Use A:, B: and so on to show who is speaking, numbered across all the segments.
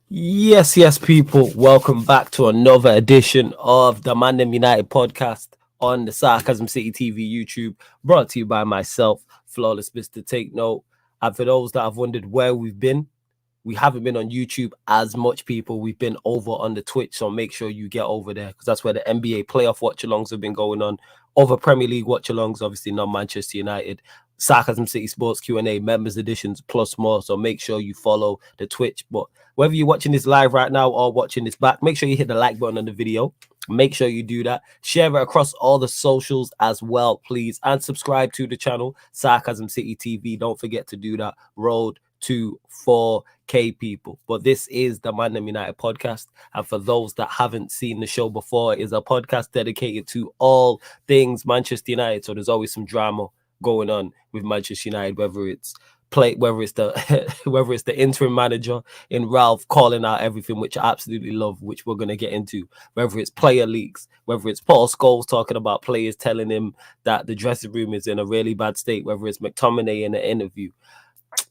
A: Yes, people. Welcome back to another edition of the ManDem United podcast on the Sarcasm City TV YouTube, brought to you by myself, Flawless Mr. Take Note. And for those that have wondered where we've been, we haven't been on YouTube as much, people. We've been over on the Twitch, so make sure you get over there because that's where the NBA playoff watch-alongs have been going on. Over Premier League watch-alongs, obviously not Manchester United. Sarcasm City Sports Q&A, members editions, plus more. So make sure you follow the Twitch. But whether you're watching this live right now or watching this back, make sure you hit the like button on the video. Make sure you do that. Share it across all the socials as well, please. And subscribe to the channel, Sarcasm City TV. Don't forget to do that. Road to 4K, people. But this is the ManDem United podcast. And for those that haven't seen the show before, it is a podcast dedicated to all things Manchester United. So there's always some drama going on with Manchester United, whether it's the whether it's the interim manager in Ralph calling out everything, which I absolutely love, which we're going to get into, whether it's player leaks, whether it's Paul Scholes talking about players telling him that the dressing room is in a really bad state, whether it's McTominay in an interview,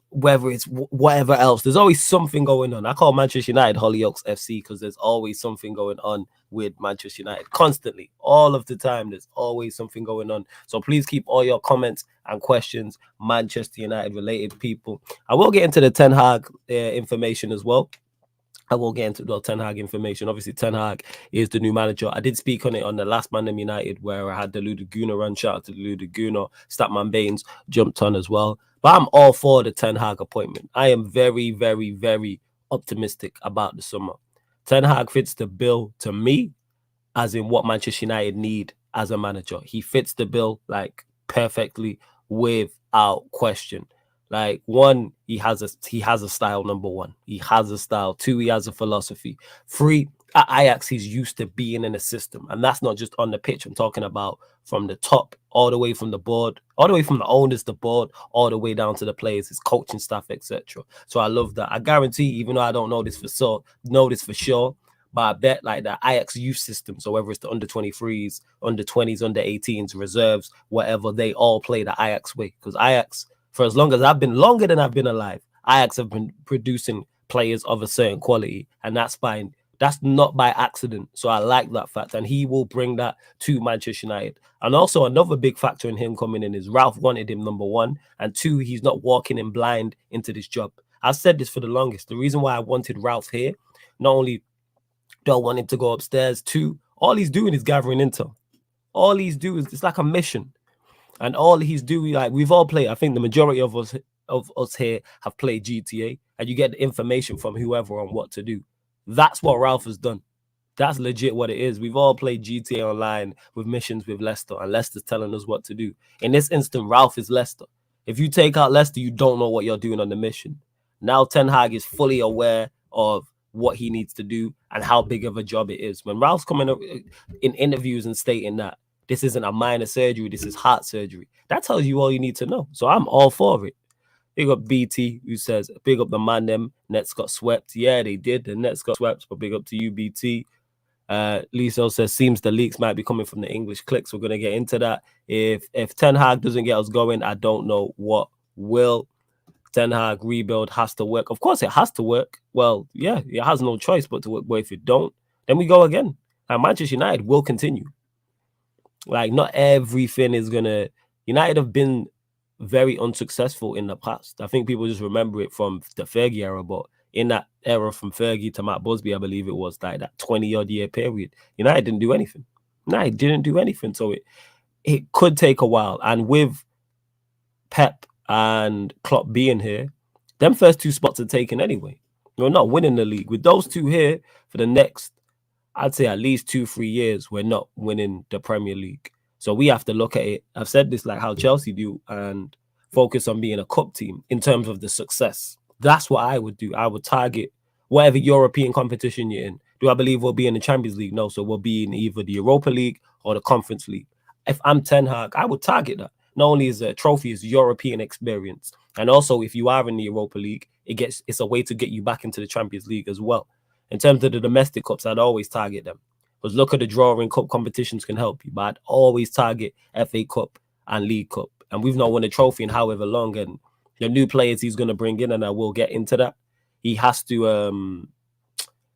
A: whether it's whatever else. There's always something going on. I call Manchester United Hollyoaks FC because there's always something going on with Manchester United constantly, all of the time. There's always something going on. So please keep all your comments and questions Manchester United related, people. I will get into the Ten Hag information as well. I will get into the Ten Hag information. Obviously, Ten Hag is the new manager. I did speak on it on the last ManDem United where I had the Ludaguna run. Shout out to the Ludaguna. Statman Baines jumped on as well. But I'm all for the Ten Hag appointment. I am very, very, very optimistic about the summer. Ten Hag fits the bill to me, as in what Manchester United need as a manager. He fits the bill like perfectly without question. Like, one, he has a style. Number one, he has a style. Two, he has a philosophy. Three, at Ajax, he's used to being in a system, and that's not just on the pitch. I'm talking about from the top, all the way from the board, all the way from the owners, the board, all the way down to the players, his coaching staff, etc. So I love that. I guarantee, even though I don't know this for sure, but I bet like the Ajax youth system, so whether it's the under 23s, under 20s, under 18s, reserves, whatever, they all play the Ajax way. Because Ajax, for as long as I've been, longer than I've been alive, Ajax have been producing players of a certain quality, and that's fine. That's not by accident. So I like that fact. And he will bring that to Manchester United. And also another big factor in him coming in is Ralph wanted him, number one. And two, he's not walking in blind into this job. I've said this for the longest. The reason why I wanted Ralph here, not only do I want him to go upstairs, two, all he's doing is gathering intel. All he's doing is, it's like a mission. And all he's doing, like, we've all played, I think the majority of us here have played GTA, and you get the information from whoever on what to do. That's what Ralph has done. That's legit what it is. We've all played GTA Online with missions with Leicester, and Leicester's telling us what to do. In this instant, Ralph is Leicester. If you take out Leicester, you don't know what you're doing on the mission. Now Ten Hag is fully aware of what he needs to do and how big of a job it is. When Ralph's coming up in interviews and stating that this isn't a minor surgery, this is heart surgery, that tells you all you need to know. So I'm all for it. Big up BT, who says, big up the ManDem. Nets got swept. Yeah, they did. The Nets got swept, but big up to you, BT. Liso says, seems the leaks might be coming from the English clicks. We're going to get into that. If Ten Hag doesn't get us going, I don't know what will. Ten Hag rebuild has to work. Of course, it has to work. Well, yeah, it has no choice but to work. But if it don't, then we go again. And Manchester United will continue. Like, not everything is going to... United have been very unsuccessful in the past. I think people just remember it from the Fergie era, but in that era from Fergie to Matt Busby, I believe it was like that 20-odd year period, United didn't do anything. United didn't do anything. So it could take a while. And with Pep and Klopp being here, them first two spots are taken anyway. We're not winning the league. With those two here for the next, I'd say at least 2-3 years, we're not winning the Premier League. So we have to look at it. I've said this like how Chelsea do and focus on being a cup team in terms of the success. That's what I would do. I would target whatever European competition you're in. Do I believe we'll be in the Champions League? No. So we'll be in either the Europa League or the Conference League. If I'm Ten Hag, I would target that. Not only is a trophy, is European experience. And also, if you are in the Europa League, it's a way to get you back into the Champions League as well. In terms of the domestic cups, I'd always target them. Because look at the drawing cup competitions can help you, but I'd always target FA Cup and League Cup. And we've not won a trophy in however long. And the new players he's going to bring in, and I will get into that, he has to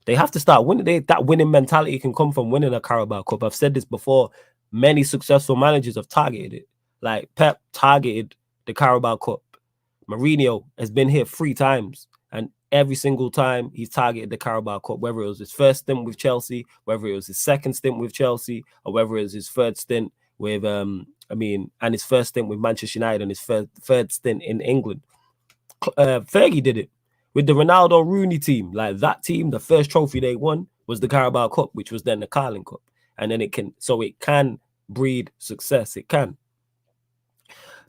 A: They have to start winning. That winning mentality can come from winning a Carabao Cup. I've said this before. Many successful managers have targeted it. Like Pep targeted the Carabao Cup. Mourinho has been here 3 times, and every single time he's targeted the Carabao Cup, whether it was his first stint with Chelsea, whether it was his second stint with Chelsea, or whether it was his third stint with, and his first stint with Manchester United and his third stint in England. Fergie did it with the Ronaldo Rooney team. Like that team, the first trophy they won was the Carabao Cup, which was then the Carling Cup. And then it can breed success. It can.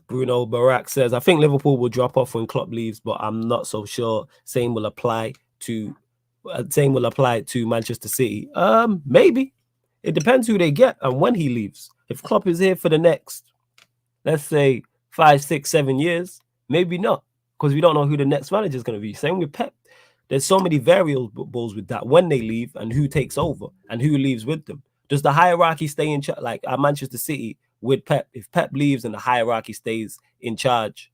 A: Bruno Barak says, I think Liverpool will drop off when Klopp leaves, but I'm not so sure. Same will apply to Manchester City. Maybe. It depends who they get and when he leaves. If Klopp is here for the next, let's say 5, 6, 7 years, maybe not, because we don't know who the next manager is going to be. Same with Pep. There's so many variables with that, when they leave and who takes over and who leaves with them. Does the hierarchy stay in charge? Like at Manchester City with Pep, if Pep leaves and the hierarchy stays in charge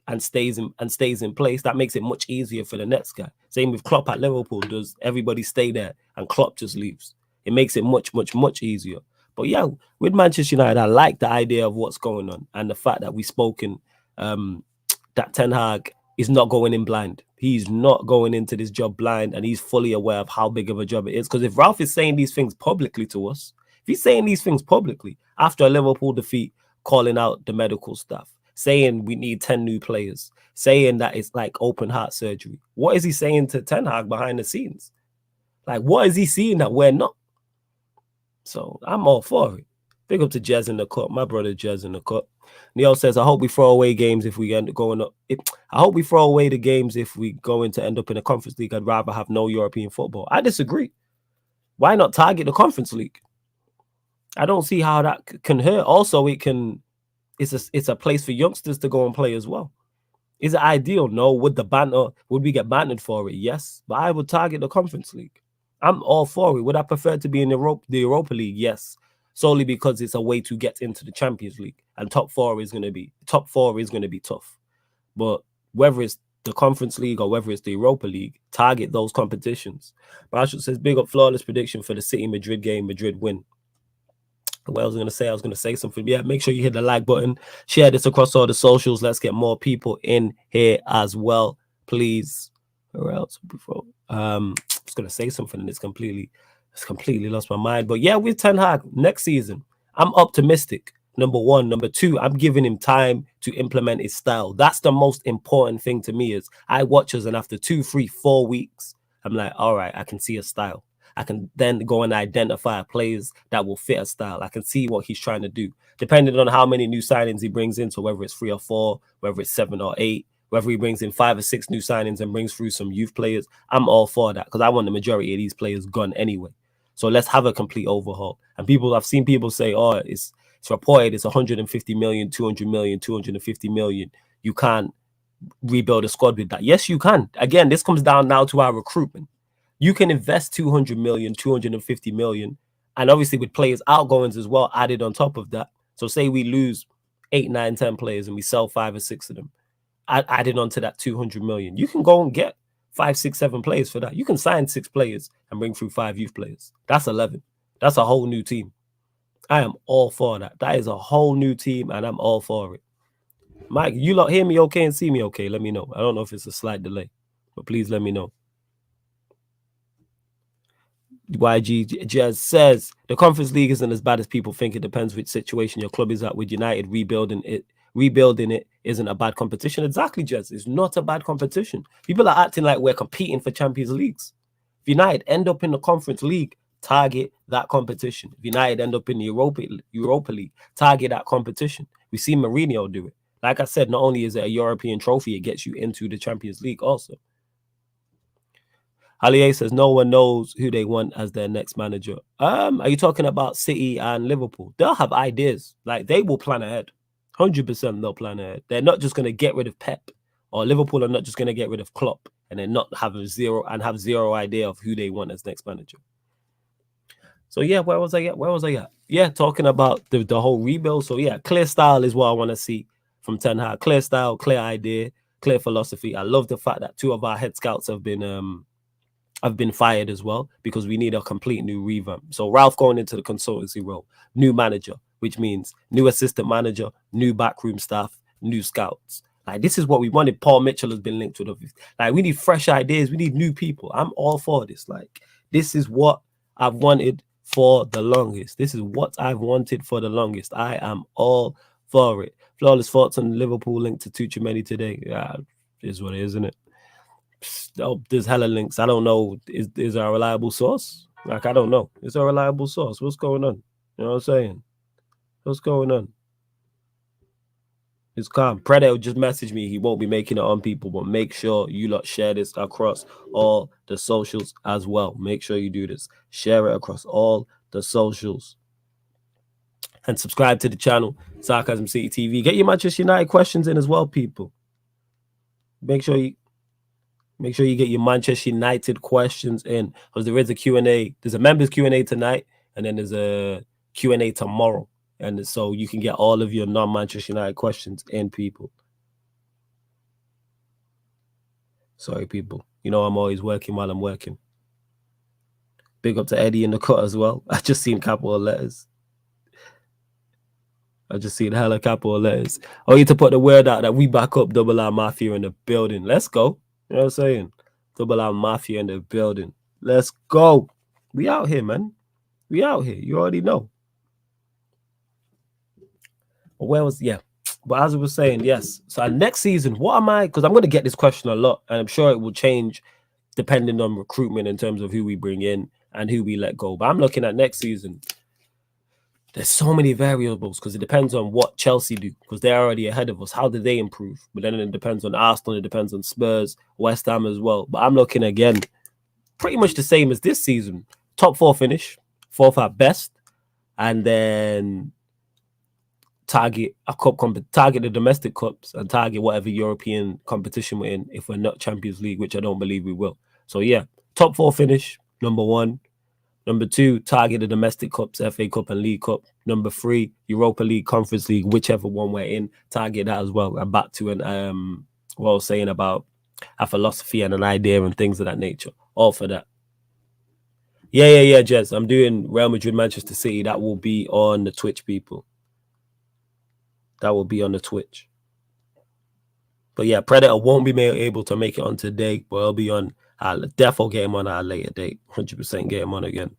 A: and stays in place, that makes it much easier for the next guy. Same with Klopp at Liverpool. Does everybody stay there and Klopp just leaves? It makes it much, much, much easier. But yeah, with Manchester United, I like the idea of what's going on and the fact that we've spoken that Ten Hag is not going in blind. He's not going into this job blind, and he's fully aware of how big of a job it is. Because if Ralph is saying these things publicly to us, if he's saying these things publicly after a Liverpool defeat, calling out the medical staff, saying we need 10 new players, saying that it's like open heart surgery, what is he saying to Ten Hag behind the scenes? Like, what is he seeing that we're not? So I'm all for it. Big up to Jez in the cup, my brother Jez in the cup. Neil says, I hope we throw away games if we end up going up. I hope we throw away the games if we go to end up in a Conference League. I'd rather have no European football. I disagree. Why not target the Conference League? I don't see how that can hurt. Also, it's a place for youngsters to go and play as well. Is it ideal? No. Would we get bantered for it? Yes. But I would target the Conference League. I'm all for it. Would I prefer to be in the Europa League? Yes. Solely because it's a way to get into the Champions League, and top four is going to be tough. But whether it's the Conference League or whether it's the Europa League, target those competitions. Marshall says, big up, flawless prediction for the City Madrid game. Madrid win. What I was going to say something. Yeah, make sure you hit the like button. Share this across all the socials. Let's get more people in here as well, please. Or else before I was going to say something and it's completely lost my mind. But yeah, with Ten Hag next season, I'm optimistic. Number one. Number two, I'm giving him time to implement his style. That's the most important thing to me. Is I watch us, and after 2, 3, 4 weeks, I'm like, all right, I can see a style. I can then go and identify players that will fit a style. I can see what he's trying to do, depending on how many new signings he brings in. So whether it's 3 or 4, whether it's 7 or 8, whether he brings in 5 or 6 new signings and brings through some youth players, I'm all for that, because I want the majority of these players gone anyway. So let's have a complete overhaul. And I've seen people say, oh, it's reported it's 150 million, 200 million, 250 million. You can't rebuild a squad with that. Yes, you can. Again, this comes down now to our recruitment. You can invest 200 million, 250 million, and obviously with players outgoings as well added on top of that. So say we lose 8, 9, 10 players and we sell 5 or 6 of them, added onto that 200 million. You can go and get 5, 6, 7 players for that. You can sign 6 players and bring through 5 youth players. That's 11. That's a whole new team. I am all for that. That is a whole new team, and I'm all for it. Mike, you lot hear me okay and see me okay? Let me know. I don't know if it's a slight delay, but please let me know. YG Jazz says the Conference League isn't as bad as people think. It depends which situation your club is at. With United, rebuilding it isn't a bad competition. Exactly, Jazz. It's not a bad competition. People are acting like we're competing for Champions Leagues. If United end up in the Conference League, target that competition. If United end up in the Europa League, target that competition. We see Mourinho do it. Like I said, not only is it a European trophy, it gets you into the Champions League also. Hallier says no one knows who they want as their next manager. Are you talking about City and Liverpool? They'll have ideas. Like, they will plan ahead. 100% they'll plan ahead. They're not just going to get rid of Pep, or Liverpool are not just going to get rid of Klopp and then not have zero idea of who they want as next manager. So yeah, where was I at? Yeah, talking about the whole rebuild. So yeah, clear style is what I want to see from Ten Hag. Clear style, clear idea, clear philosophy. I love the fact that 2 of our head scouts have been have been fired as well because we need a complete new revamp. So Ralph going into the consultancy role, new manager, which means new assistant manager, new backroom staff, new scouts. Like, this is what we wanted. Paul Mitchell has been linked with. Like, we need fresh ideas. We need new people. I'm all for this. Like, this is what I've wanted for the longest. This is what I've wanted for the longest. I am all for it. Flawless thoughts on Liverpool link to Tuchumeni today. Yeah, is what it is, isn't it? Oh, there's hella links. I don't know. Is there a reliable source? Like, I don't know. Is there a reliable source? What's going on? You know what I'm saying? What's going on? It's calm. Predator just messaged me. He won't be making it on people, but make sure you lot share this across all the socials as well. Make sure you do this. Share it across all the socials. And subscribe to the channel, Sarcasm City TV. Get your Manchester United questions in as well, people. Make sure you get your Manchester United questions in, because there is a Q&A. There's a members Q&A tonight, and then there's a Q&A tomorrow. And so you can get all of your non-Manchester United questions in, people. Sorry, people. You know I'm always working while I'm working. Big up to Eddie in the cut as well. I just seen capital letters. I just seen hella capital letters. I need to put the word out that we back up Double R Mafia in the building. Let's go. You know what I'm saying? Double R Mafia in the building. Let's go. We out here, man. We out here. You already know. Where was, yeah. But as I was saying, yes. So next season, what am I? Because I'm going to get this question a lot, and I'm sure it will change depending on recruitment in terms of who we bring in and who we let go. But I'm looking at next season. There's so many variables because it depends on what Chelsea do, because they're already ahead of us. How do they improve? But then it depends on Arsenal, it depends on Spurs, West Ham as well. But I'm looking again, pretty much the same as this season. Top 4 finish, 4th at best, and then target a cup, target the domestic cups, and target whatever European competition we're in if we're not Champions League, which I don't believe we will. So yeah, top 4 finish, number 1. Number 2, target the domestic cups, FA Cup and League Cup. Number 3, Europa League, Conference League, whichever one we're in, target that as well. And back to what I was saying about a philosophy and an idea and things of that nature. All for that. Yeah, Jez. I'm doing Real Madrid, Manchester City. That will be on the Twitch, people. That will be on the Twitch. But yeah, Predator won't be able to make it on today, but I'll be on. I'll definitely get him on at a later date. 100% get him on again.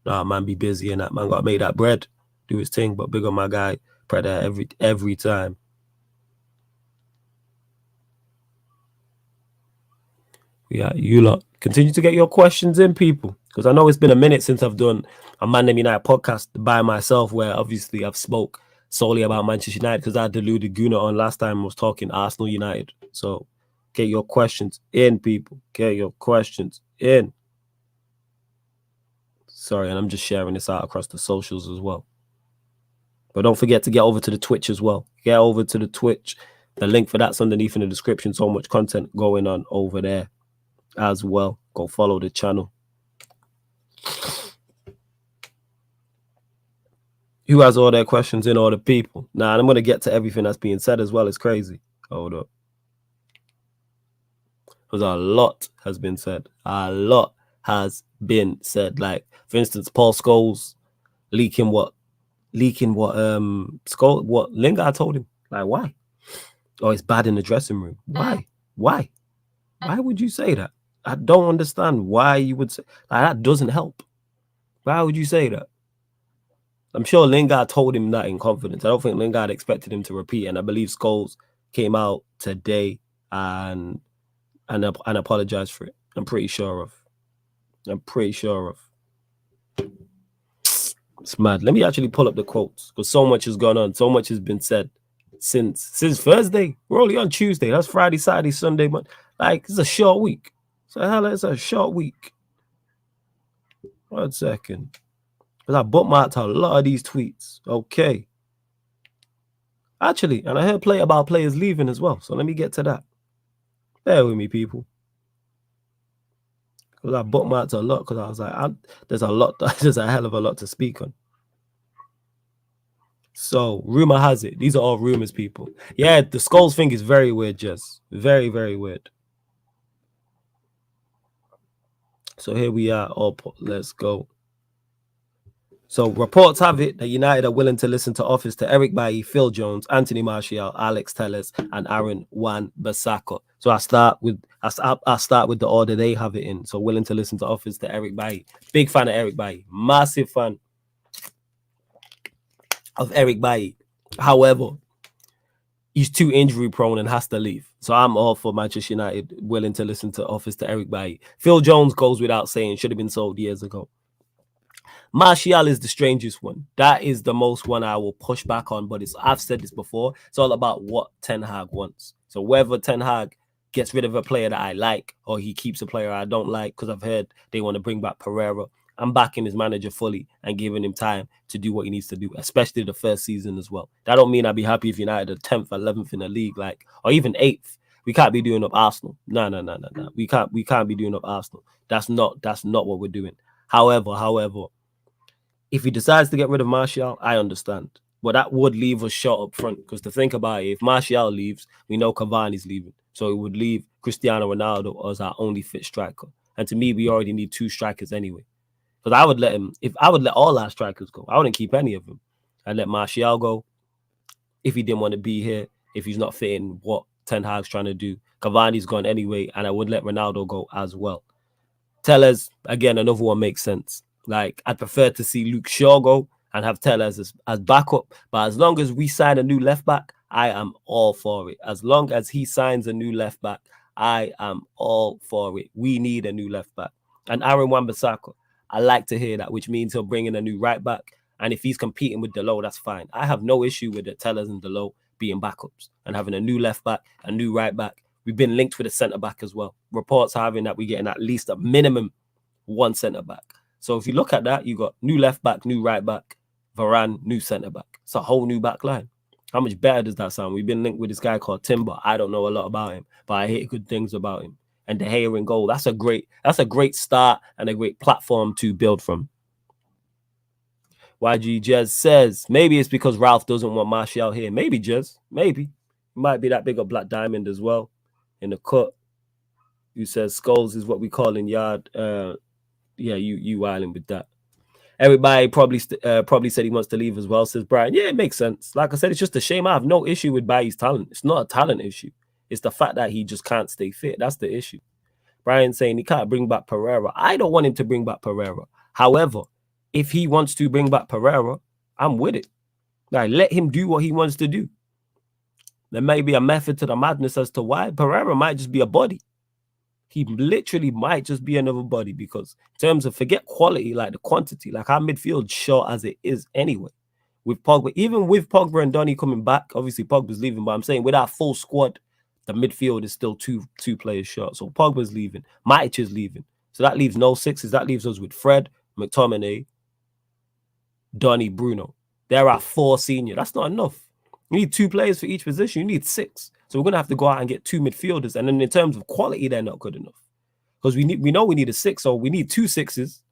A: Nah, man, be busy and that man got to make that bread, do his thing. But big on my guy, Predator every time. Yeah, you lot continue to get your questions in, people, because I know it's been a minute since I've done a ManDem United podcast by myself, where obviously I've spoke solely about Manchester United, because I deluded Guna on last time I was talking Arsenal United. So get your questions in, people. Get your questions in. Sorry, and I'm just sharing this out across the socials as well. But don't forget to get over to the Twitch as well. Get over to the Twitch. The link for that's underneath in the description. So much content going on over there as well. Go follow the channel. Who has all their questions in, all the people? Nah, I'm going to get to everything that's being said as well. It's crazy. Hold up. Because a lot has been said. A lot has been said. Like, for instance, Paul Scholes leaking what Lingard told him. Like, why? Oh, it's bad in the dressing room. Why? Why would you say that? I don't understand why you would say that doesn't help. Why would you say that? I'm sure Lingard told him that in confidence. I don't think Lingard expected him to repeat. And I believe Scholes came out today and apologized for it. I'm pretty sure of. It's mad. Let me actually pull up the quotes, because so much has gone on. So much has been said since Thursday. We're only on Tuesday. That's Friday, Saturday, Sunday. But like, it's a short week. So hell, it's a short week. 1 second. Because I bookmarked a lot of these tweets. Okay. Actually, and I heard about players leaving as well. So let me get to that. Bear with me, people. Because I bookmarked a lot, because I was like, there's a hell of a lot to speak on. So, rumor has it. These are all rumors, people. Yeah, the Scholes thing is very weird, Jess. Very, very weird. So here we are. Let's go. So reports have it that United are willing to listen to offers to Eric Bailly, Phil Jones, Anthony Martial, Alex Telles, and Aaron Wan-Bissaka. So I start with the order they have it in. So willing to listen to offers to Eric Bailly. Big fan of Eric Bailly. Massive fan of Eric Bailly. However, he's too injury prone and has to leave. So I'm all for Manchester United willing to listen to offers to Eric Bailly. Phil Jones goes without saying, should have been sold years ago. Martial is the strangest one. That is the most one I will push back on, but I've said this before. It's all about what Ten Hag wants. So whether Ten Hag gets rid of a player that I like or he keeps a player I don't like, because I've heard they want to bring back Pereira, I'm backing his manager fully and giving him time to do what he needs to do, especially the first season as well. That don't mean I'd be happy if United are 10th, 11th in the league, or even 8th. We can't be doing up Arsenal. No. We can't be doing up Arsenal. That's not what we're doing. However, if he decides to get rid of Martial, I understand. But that would leave us short up front, because to think about it, if Martial leaves, we know Cavani's leaving. So it would leave Cristiano Ronaldo as our only fit striker. And to me, we already need 2 strikers anyway. Because I would let all our strikers go. I wouldn't keep any of them. I'd let Martial go if he didn't want to be here, if he's not fitting what Ten Hag's trying to do. Cavani's gone anyway, and I would let Ronaldo go as well. Telles, again, another one makes sense. I'd prefer to see Luke Shaw go and have Telles as backup. But as long as we sign a new left back, I am all for it. As long as he signs a new left back, I am all for it. We need a new left back. And Aaron Wan-Bissaka, I like to hear that, which means he'll bring in a new right back. And if he's competing with Delo, that's fine. I have no issue with the Telles and Delo being backups and having a new left back, a new right back. We've been linked with a centre back as well. Reports having that we're getting at least a minimum 1 centre back. So if you look at that, you got new left back, new right back, Varane, new centre back. It's a whole new back line. How much better does that sound? We've been linked with this guy called Timber. I don't know a lot about him, but I hear good things about him. And De Gea in goal. That's a great start and a great platform to build from. YG Jez says, maybe it's because Ralph doesn't want Martial here. Maybe, Jez. Maybe. He might be that big of Black Diamond as well in the cut. Who says skulls is what we call in yard. Yeah, you wilding with that. Everybody probably said he wants to leave as well, says Brian. Yeah, it makes sense. Like I said, it's just a shame. I have no issue with Bailly's talent. It's not a talent issue. It's the fact that he just can't stay fit. That's the issue. Brian saying he can't bring back Pereira. I don't want him to bring back Pereira. However, if he wants to bring back Pereira, I'm with it. Let him do what he wants to do. There may be a method to the madness as to why Pereira might just be a body. He literally might just be another body, because in terms of forget quality, like the quantity, like our midfield short as it is anyway. With Pogba, even with Pogba and Donny coming back, obviously Pogba's leaving, but I'm saying with our full squad, the midfield is still two players short. So Pogba's leaving, Matic is leaving. So that leaves no 6s. That leaves us with Fred, McTominay, Donny, Bruno. There are 4 senior. That's not enough. You need 2 players for each position. You need 6. So we're going to have to go out and get 2 midfielders. And then in terms of quality, they're not good enough. Because we know we need a 6, so we need 2 6s.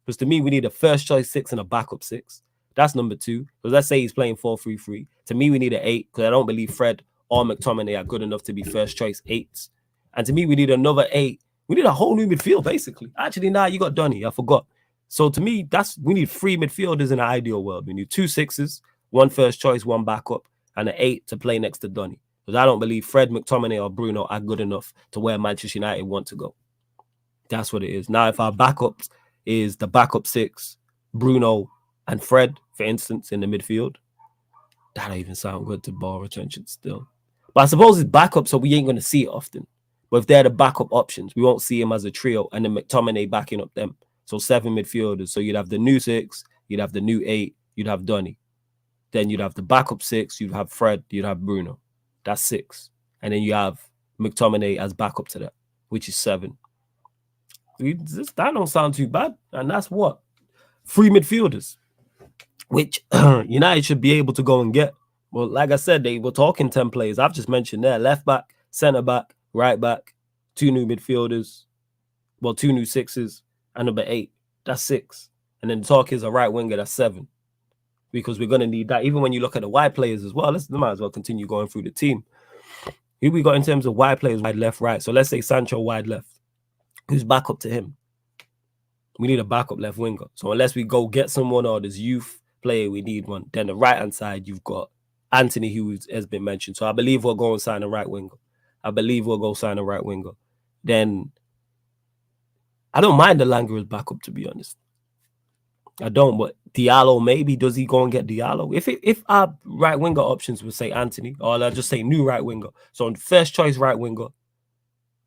A: Because to me, we need a first choice 6 and a backup 6. That's number 2. Because let's say he's playing 4-3-3. To me, we need an 8, because I don't believe Fred or McTominay are good enough to be first choice 8s. And to me, we need another 8. We need a whole new midfield, basically. Actually, nah, you got Donny. I forgot. So to me, we need 3 midfielders in an ideal world. We need 2 6s, 1 first choice, 1 backup, and an 8 to play next to Donny. Because I don't believe Fred, McTominay, or Bruno are good enough to where Manchester United want to go. That's what it is. Now, if our backups is the backup 6, Bruno and Fred, for instance, in the midfield, that don't even sound good to borrow attention still. But I suppose it's backup, so we ain't going to see it often. But if they're the backup options, we won't see him as a trio, and then McTominay backing up them. So 7 midfielders. So you'd have the new 6, you'd have the new 8, you'd have Donny. Then you'd have the backup 6, you'd have Fred, you'd have Bruno. That's 6. And then you have McTominay as backup to that, which is 7. That don't sound too bad. And that's what? 3 midfielders, which United should be able to go and get. Well, like I said, they were talking 10 players. I've just mentioned there, left back, centre back, right back, 2 new midfielders, 2 new 6s, and number 8. That's 6. And then the talk is a right winger, that's 7. Because we're going to need that. Even when you look at the wide players as well, let's might as well continue going through the team. Who we got in terms of wide players, wide left, right. So let's say Sancho wide left. Who's back up to him? We need a backup left winger. So unless we go get someone or there's youth player, we need one. Then the right-hand side, you've got Anthony, who has been mentioned. So I believe we'll go and sign a right winger. Then I don't mind the Langer as backup, to be honest. I don't, but Diallo, maybe does he go and get Diallo? If our right winger options would say Anthony, or I'll just say new right winger. So on first choice right winger,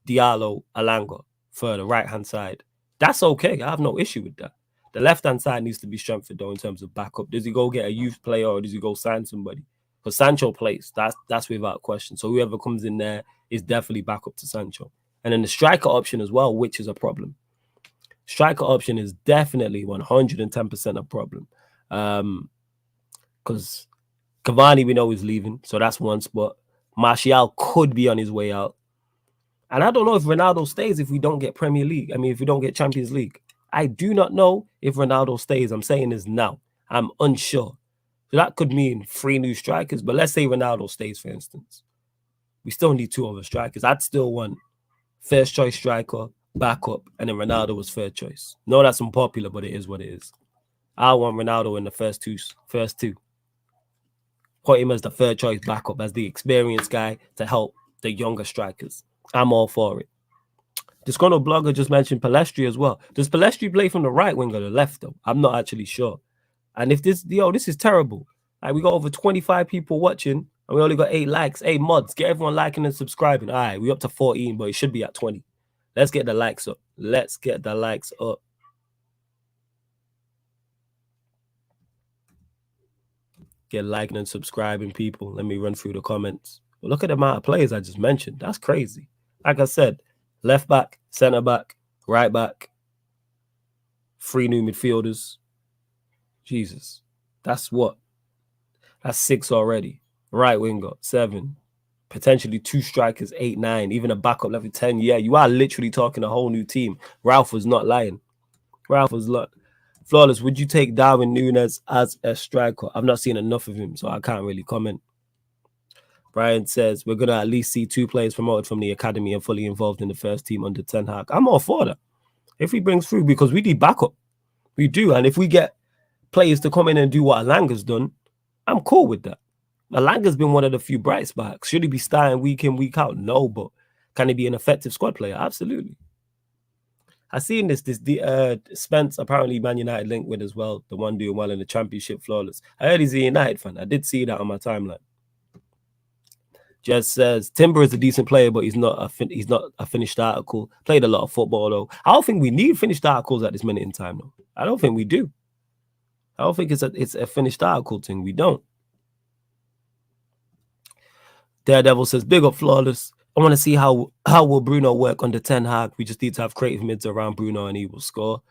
A: Diallo, Alanga for the right hand side. That's okay. I have no issue with that. The left hand side needs to be strengthened though in terms of backup. Does he go get a youth player or does he go sign somebody? Because Sancho plays. That's without question. So whoever comes in there is definitely backup to Sancho. And then the striker option as well, which is a problem. Striker option is definitely 110% a problem. Because Cavani, we know, is leaving. So that's one spot. Martial could be on his way out. And I don't know if Ronaldo stays if we don't get Premier League. I mean, if we don't get Champions League. I do not know if Ronaldo stays. I'm saying this now. I'm unsure. So that could mean 3 new strikers. But let's say Ronaldo stays, for instance. We still need 2 other strikers. I'd still want first choice striker, backup, and then Ronaldo was third choice. No, that's unpopular, but it is what it is. I want Ronaldo in the first two. Put him as the third choice backup, as the experienced guy to help the younger strikers. I'm all for it. Disgruntled blogger just mentioned Palestri as well. Does Palestri play from the right wing or the left, though? I'm not actually sure. And if this is terrible. Like, we got over 25 people watching, and we only got 8 likes. Hey, mods, get everyone liking and subscribing. All right, we're up to 14, but it should be at 20. Let's get the likes up. Get liking and subscribing, people. Let me run through the comments. Well, look at the amount of players I just mentioned. That's crazy. Like I said, left back, center back, right back, 3 new midfielders. Jesus. That's 6 already. Right winger, 7. Potentially 2 strikers, 8, 9. Even a backup level 10. Yeah, you are literally talking a whole new team. Ralph was not lying. Flawless, would you take Darwin Núñez as a striker? I've not seen enough of him, so I can't really comment. Brian says, we're going to at least see 2 players promoted from the academy and fully involved in the first team under Ten Hag. I'm all for that. If he brings through, because we need backup. We do. And if we get players to come in and do what Alanga's done, I'm cool with that. Alanga's been one of the few bright spots. Should he be starting week in, week out? No, but can he be an effective squad player? Absolutely. I've seen this Spence, apparently Man United linked with as well, the one doing well in the Championship, Flawless. I heard he's a United fan. I did see that on my timeline. Jez says Timber is a decent player, but he's not a finished article. Played a lot of football though. I don't think we need finished articles at this minute in time though. I don't think we do. I don't think it's a finished article thing. We don't. Daredevil says, big up Flawless. I want to see how will Bruno work under Ten Hag. We just need to have creative mids around Bruno and he will score.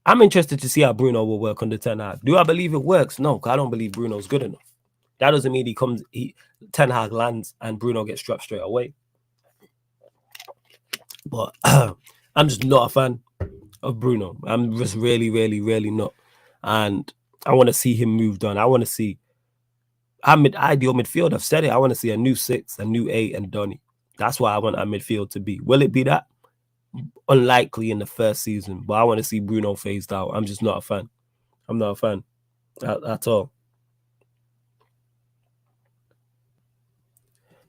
A: I'm interested to see how Bruno will work under Ten Hag. Do I believe it works? No, because I don't believe Bruno's good enough. That doesn't mean Ten Hag lands and Bruno gets strapped straight away. But I'm just not a fan of Bruno. I'm just really, really, really not. And I want to see him moved on. I want to see ideal midfield. I've said it. I want to see a new 6, a new 8, and Donny. That's what I want our midfield to be. Will it be that? Unlikely in the first season. But I want to see Bruno phased out. I'm just not a fan. I'm not a fan at all.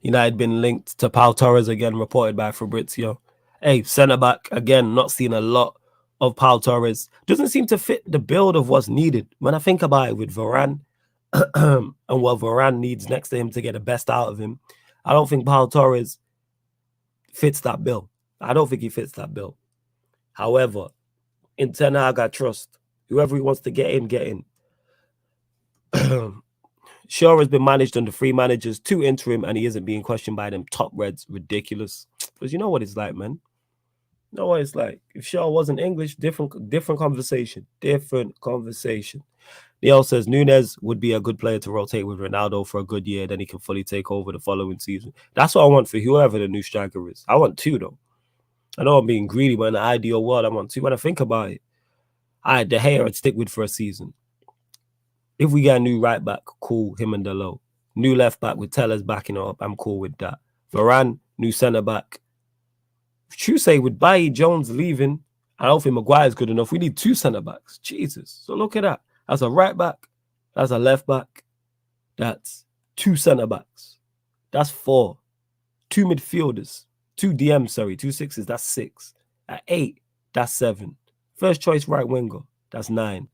A: United been linked to Pau Torres again, reported by Fabrizio. Hey, centre-back, again, not seeing a lot of Pau Torres. Doesn't seem to fit the build of what's needed. When I think about it with Varane, and what Varane needs next to him to get the best out of him, I don't think Pau Torres fits that bill. I don't think he fits that bill. However, in Ten Hag, I trust. Whoever he wants to get in. Shaw has been managed under 3 managers, 2 interim, and he isn't being questioned by them top Reds. Ridiculous. Because you know what it's like, man. You know what it's like. If Shaw wasn't English, different conversation. Different conversation. Neil says Núñez would be a good player to rotate with Ronaldo for a good year, then he can fully take over the following season. That's what I want for whoever the new striker is. I want 2, though. I know I'm being greedy, but in the ideal world, I want 2. When I think about it, De Gea I'd stick with for a season. If we get a new right back, cool, him and Delo. New left back with Tellers backing up, I'm cool with that. Varane, new centre back. Chusey with Bailly Jones leaving, I don't think Maguire's good enough. We need 2 centre-backs. Jesus. So look at that. That's a right back. That's a left back. That's 2 centre-backs. That's 4. 2 midfielders. 2 DMs, sorry. 2 sixes. That's 6. At 8, that's 7. First choice right winger. That's 9.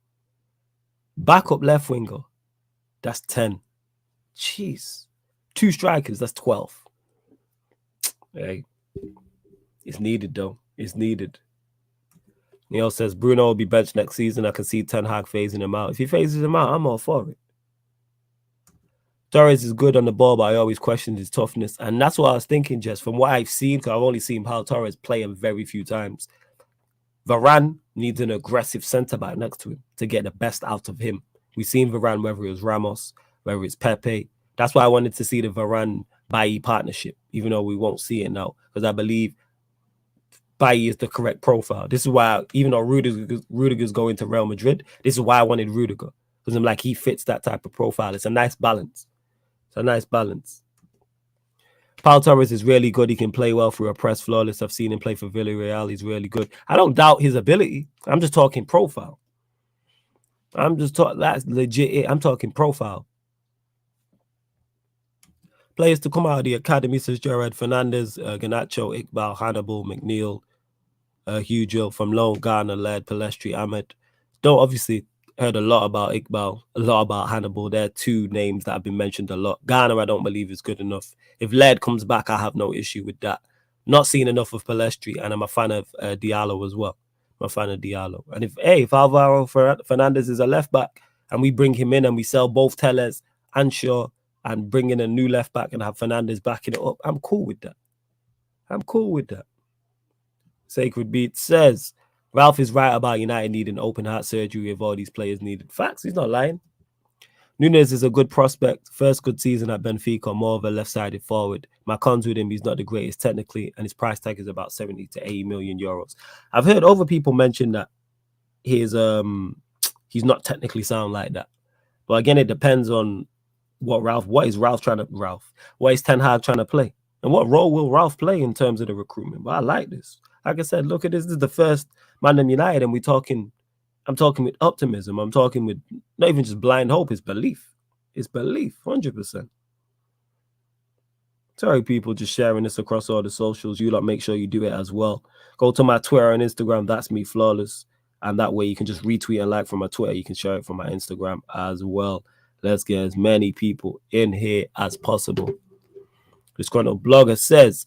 A: Backup left winger. That's 10. Jeez. 2 strikers. That's 12. Hey. It's needed, though. It's needed. Neil says, Bruno will be benched next season. I can see Ten Hag phasing him out. If he phases him out, I'm all for it. Torres is good on the ball, but I always questioned his toughness. And that's what I was thinking, Jess. From what I've seen, because I've only seen Pau Torres play him very few times, Varane needs an aggressive centre-back next to him to get the best out of him. We've seen Varane, whether it was Ramos, whether it's Pepe. That's why I wanted to see the Varane-Bailly partnership, even though we won't see it now, because I believe Bailly is the correct profile. This is why, even though Rudiger's going to Real Madrid, this is why I wanted Rudiger. Because I'm like, he fits that type of profile. It's a nice balance. It's a nice balance. Pau Torres is really good. He can play well through a press, flawless. I've seen him play for Villarreal. He's really good. I don't doubt his ability. I'm just talking profile. That's legit. I'm talking profile. Players to come out of the academy, says Jared Fernandez, Garnacho, Iqbal, Hannibal, McNeil, Hugo from loan, Ghana, led Palestri, Ahmed. Don't obviously heard a lot about Iqbal, a lot about Hannibal. They're 2 names that have been mentioned a lot. Ghana, I don't believe is good enough. If Led comes back, I have no issue with that. Not seen enough of Palestri, and I'm a fan of Diallo as well. I'm a fan of Diallo. And if Alvaro Fernandez is a left back, and we bring him in and we sell both Tellez and Shaw, and bring in a new left back and have Fernandez backing it up, I'm cool with that. I'm cool with that. Sacred Beat says, Ralph is right about United needing open heart surgery if all these players needed. Facts, he's not lying. Nunez is a good prospect. First good season at Benfica, more of a left-sided forward. My cons with him, he's not the greatest technically, and his price tag is about 70 to 80 million euros. I've heard other people mention that he's not technically sound like that. But again, it depends on what is Ten Hag trying to play? And what role will Ralph play in terms of the recruitment? But I like this. Like I said, look at this. This is the first ManDem United, and I'm talking with optimism. I'm talking with not even just blind hope, it's belief. It's belief, 100%. Sorry, people, just sharing this across all the socials. You lot make sure you do it as well. Go to my Twitter and Instagram, that's me, Flawless. And that way you can just retweet and like from my Twitter. You can share it from my Instagram as well. Let's get as many people in here as possible. Disgruntled blogger says,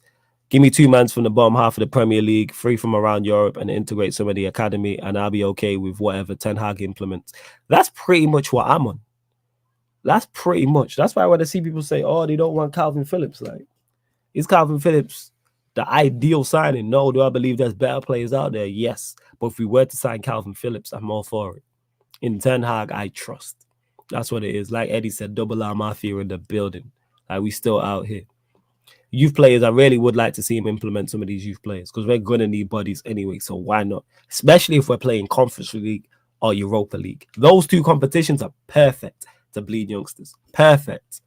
A: give me 2 mans from the bottom half of the Premier League, 3 from around Europe, and integrate some of the academy, and I'll be okay with whatever Ten Hag implements. That's pretty much what I'm on. That's pretty much. That's why when I see people say, oh, they don't want Calvin Phillips. Like, is Calvin Phillips the ideal signing? No. Do I believe there's better players out there? Yes. But if we were to sign Calvin Phillips, I'm all for it. In Ten Hag, I trust. That's what it is. Like Eddie said, double R Mafia in the building. Like, we still out here. Youth players, I really would like to see him implement some of these youth players because we're going to need bodies anyway, so why not? Especially if we're playing Conference League or Europa League. Those 2 competitions are perfect to bleed youngsters. Perfect.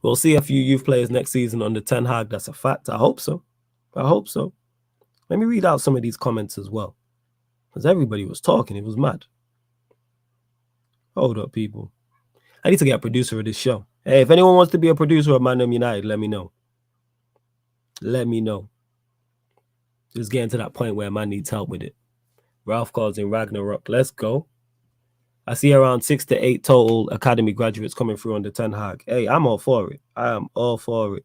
A: We'll see a few youth players next season under Ten Hag. That's a fact. I hope so. I hope so. Let me read out some of these comments as well because everybody was talking. It was mad. Hold up, people. I need to get a producer of this show. Hey, if anyone wants to be a producer of ManDem United, let me know. Let me know. Just getting to that point where man needs help with it. Ralph calls in Ragnarok. Let's go. I see around 6 to 8 total academy graduates coming through under Ten Hag. Hey, I'm all for it. I am all for it.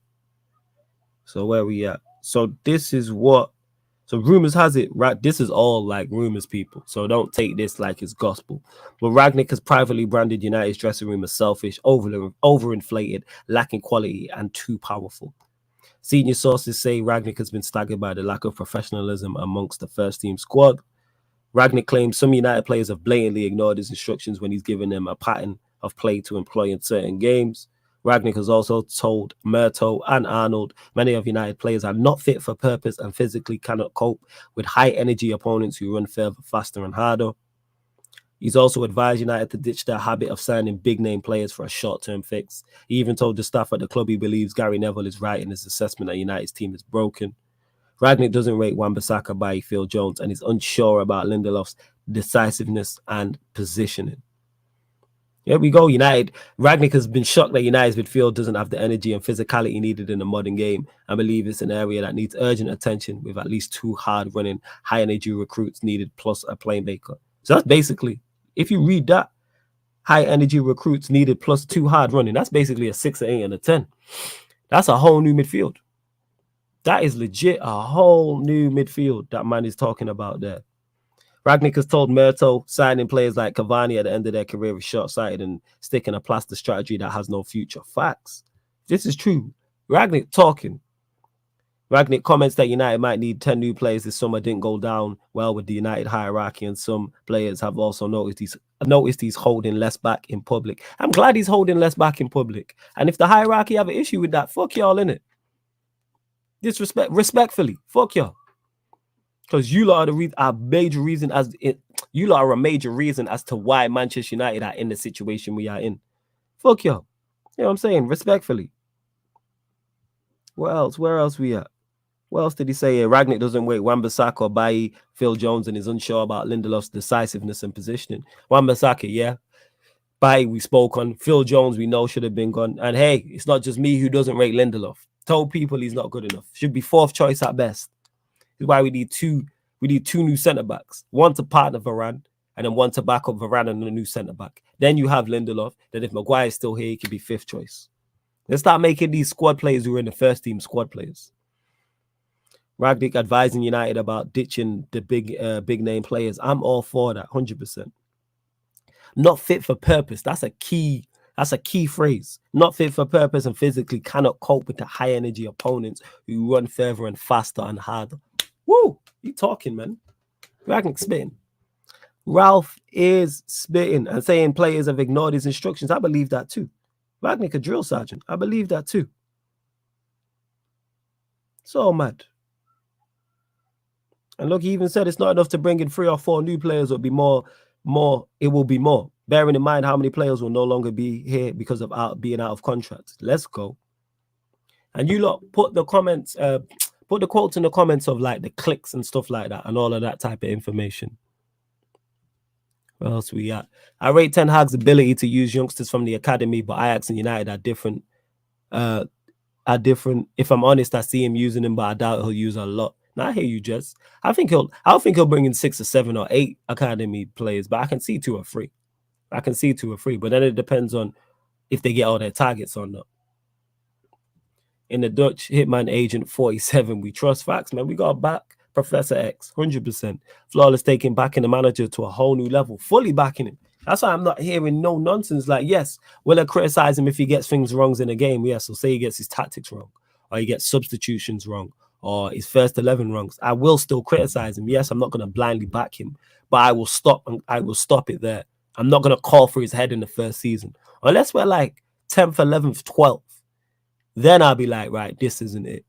A: So where we at? So this is what... So rumors has it, right? This is all like rumors, people. So don't take this like it's gospel. But Rangnick has privately branded United's dressing room as selfish, overinflated, lacking quality, and too powerful. Senior sources say Rangnick has been staggered by the lack of professionalism amongst the first team squad. Rangnick claims some United players have blatantly ignored his instructions when he's given them a pattern of play to employ in certain games. Rangnick has also told Murto and Arnold many of United players are not fit for purpose and physically cannot cope with high-energy opponents who run further, faster and harder. He's also advised United to ditch their habit of signing big-name players for a short-term fix. He even told the staff at the club he believes Gary Neville is right in his assessment that United's team is broken. Rangnick doesn't rate Wan-Bissaka by Phil Jones and is unsure about Lindelof's decisiveness and positioning. Here we go, United. Rangnick has been shocked that United's midfield doesn't have the energy and physicality needed in a modern game. I believe it's an area that needs urgent attention with at least 2 hard-running, high-energy recruits needed plus a playmaker. So that's basically, if you read that, high-energy recruits needed plus 2 hard-running, that's basically a 6, an 8, and a 10. That's a whole new midfield. That is legit a whole new midfield that man is talking about there. Rangnick has told Murto signing players like Cavani at the end of their career is short-sighted and sticking a plaster strategy that has no future. Facts. This is true. Rangnick talking. Rangnick comments that United might need 10 new players this summer didn't go down well with the United hierarchy, and some players have also noticed he's holding less back in public. I'm glad he's holding less back in public. And if the hierarchy have an issue with that, fuck y'all, innit? Respectfully, fuck y'all. Because you lot are a major reason as to why Manchester United are in the situation we are in. Fuck y'all. You know what I'm saying? Respectfully. Where else we at? What else did he say here? Rangnick doesn't wait Wan-Bissaka or Bailly, Phil Jones, and is unsure about Lindelof's decisiveness and positioning. Wan-Bissaka, yeah. Bailly, we spoke on. Phil Jones, we know should have been gone. And hey, it's not just me who doesn't rate Lindelof. Told people he's not good enough. Should be 4th choice at best. This is why we need two new centre-backs. One to partner Varane, and then one to back up Varane and a new centre-back. Then you have Lindelof. Then if Maguire is still here, he could be 5th choice. Let's start making these squad players who are in the first team squad players. Rangnick advising United about ditching the big name players. I'm all for that, 100%. Not fit for purpose. That's a key phrase. Not fit for purpose and physically cannot cope with the high energy opponents who run further and faster and harder. Woo! You talking, man. Rangnick spitting. Ralph is spitting and saying players have ignored his instructions. I believe that too. Rangnick a drill sergeant. I believe that too. So mad. And look, he even said it's not enough to bring in 3 or 4 new players. It will be more. It will be more. Bearing in mind how many players will no longer be here because of being out of contract. Let's go. And you lot put the comments, put the quotes in the comments of like the clicks and stuff like that and all of that type of information. What else we got? I rate Ten Hag's ability to use youngsters from the academy, but Ajax and United are different. If I'm honest, I see him using them, but I doubt he'll use a lot. Now I hear you, Jess. I think he'll bring in 6 or 7 or 8 academy players, but I can see 2 or 3. But then it depends on if they get all their targets or not. In the Dutch Hitman Agent 47, we trust. Facts, man. We got back Professor X, 100%. Flawless taking backing the manager to a whole new level, fully backing him. That's why I'm not hearing no nonsense. Like, yes, will I criticize him if he gets things wrong in a game? Yes, so say he gets his tactics wrong, or he gets substitutions wrong, or his first 11 wrongs. I will still criticize him. Yes, I'm not going to blindly back him, but I will stop it there. I'm not going to call for his head in the first season. Unless we're like 10th, 11th, 12th. Then I'll be like, right, this isn't it.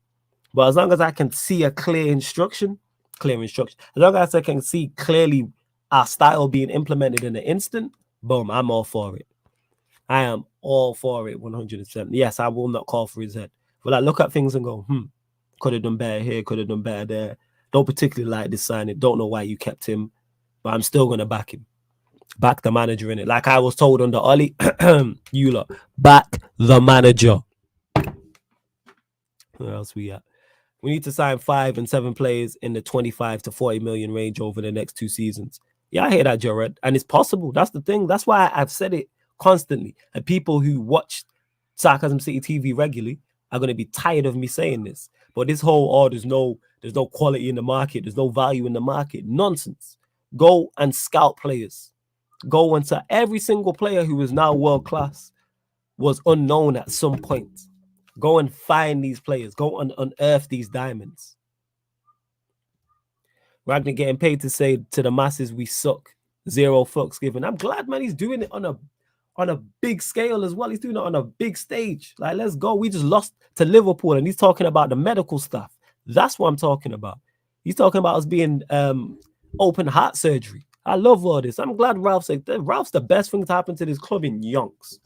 A: But as long as I can see a clear instruction, as long as I can see clearly our style being implemented in an instant, boom, I'm all for it. I am all for it, 100%. Yes, I will not call for his head. But I look at things and go, could have done better here, could have done better there. Don't particularly like this signing. Don't know why you kept him, but I'm still going to back him. Back the manager in it. Like I was told under Ollie, you lot, back the manager. What else we got? We need to sign 5 and 7 players in the 25 to 40 million range over the next 2 seasons. Yeah, I hear that, Jared. And it's possible. That's the thing. That's why I've said it constantly. And people who watch Sarcasm City TV regularly are going to be tired of me saying this. But this whole, there's no quality in the market. There's no value in the market. Nonsense. Go and scout players. Go and say every single player who is now world class was unknown at some point. Go and find these players. Go and unearth these diamonds. Rangnick getting paid to say to the masses, we suck. 0 fucks given. I'm glad, man, he's doing it on a big scale as well. He's doing it on a big stage. Like, let's go. We just lost to Liverpool, and he's talking about the medical stuff. That's what I'm talking about. He's talking about us being open heart surgery. I love all this. I'm glad Ralph said that. Ralph's the best thing to happen to this club in yonks.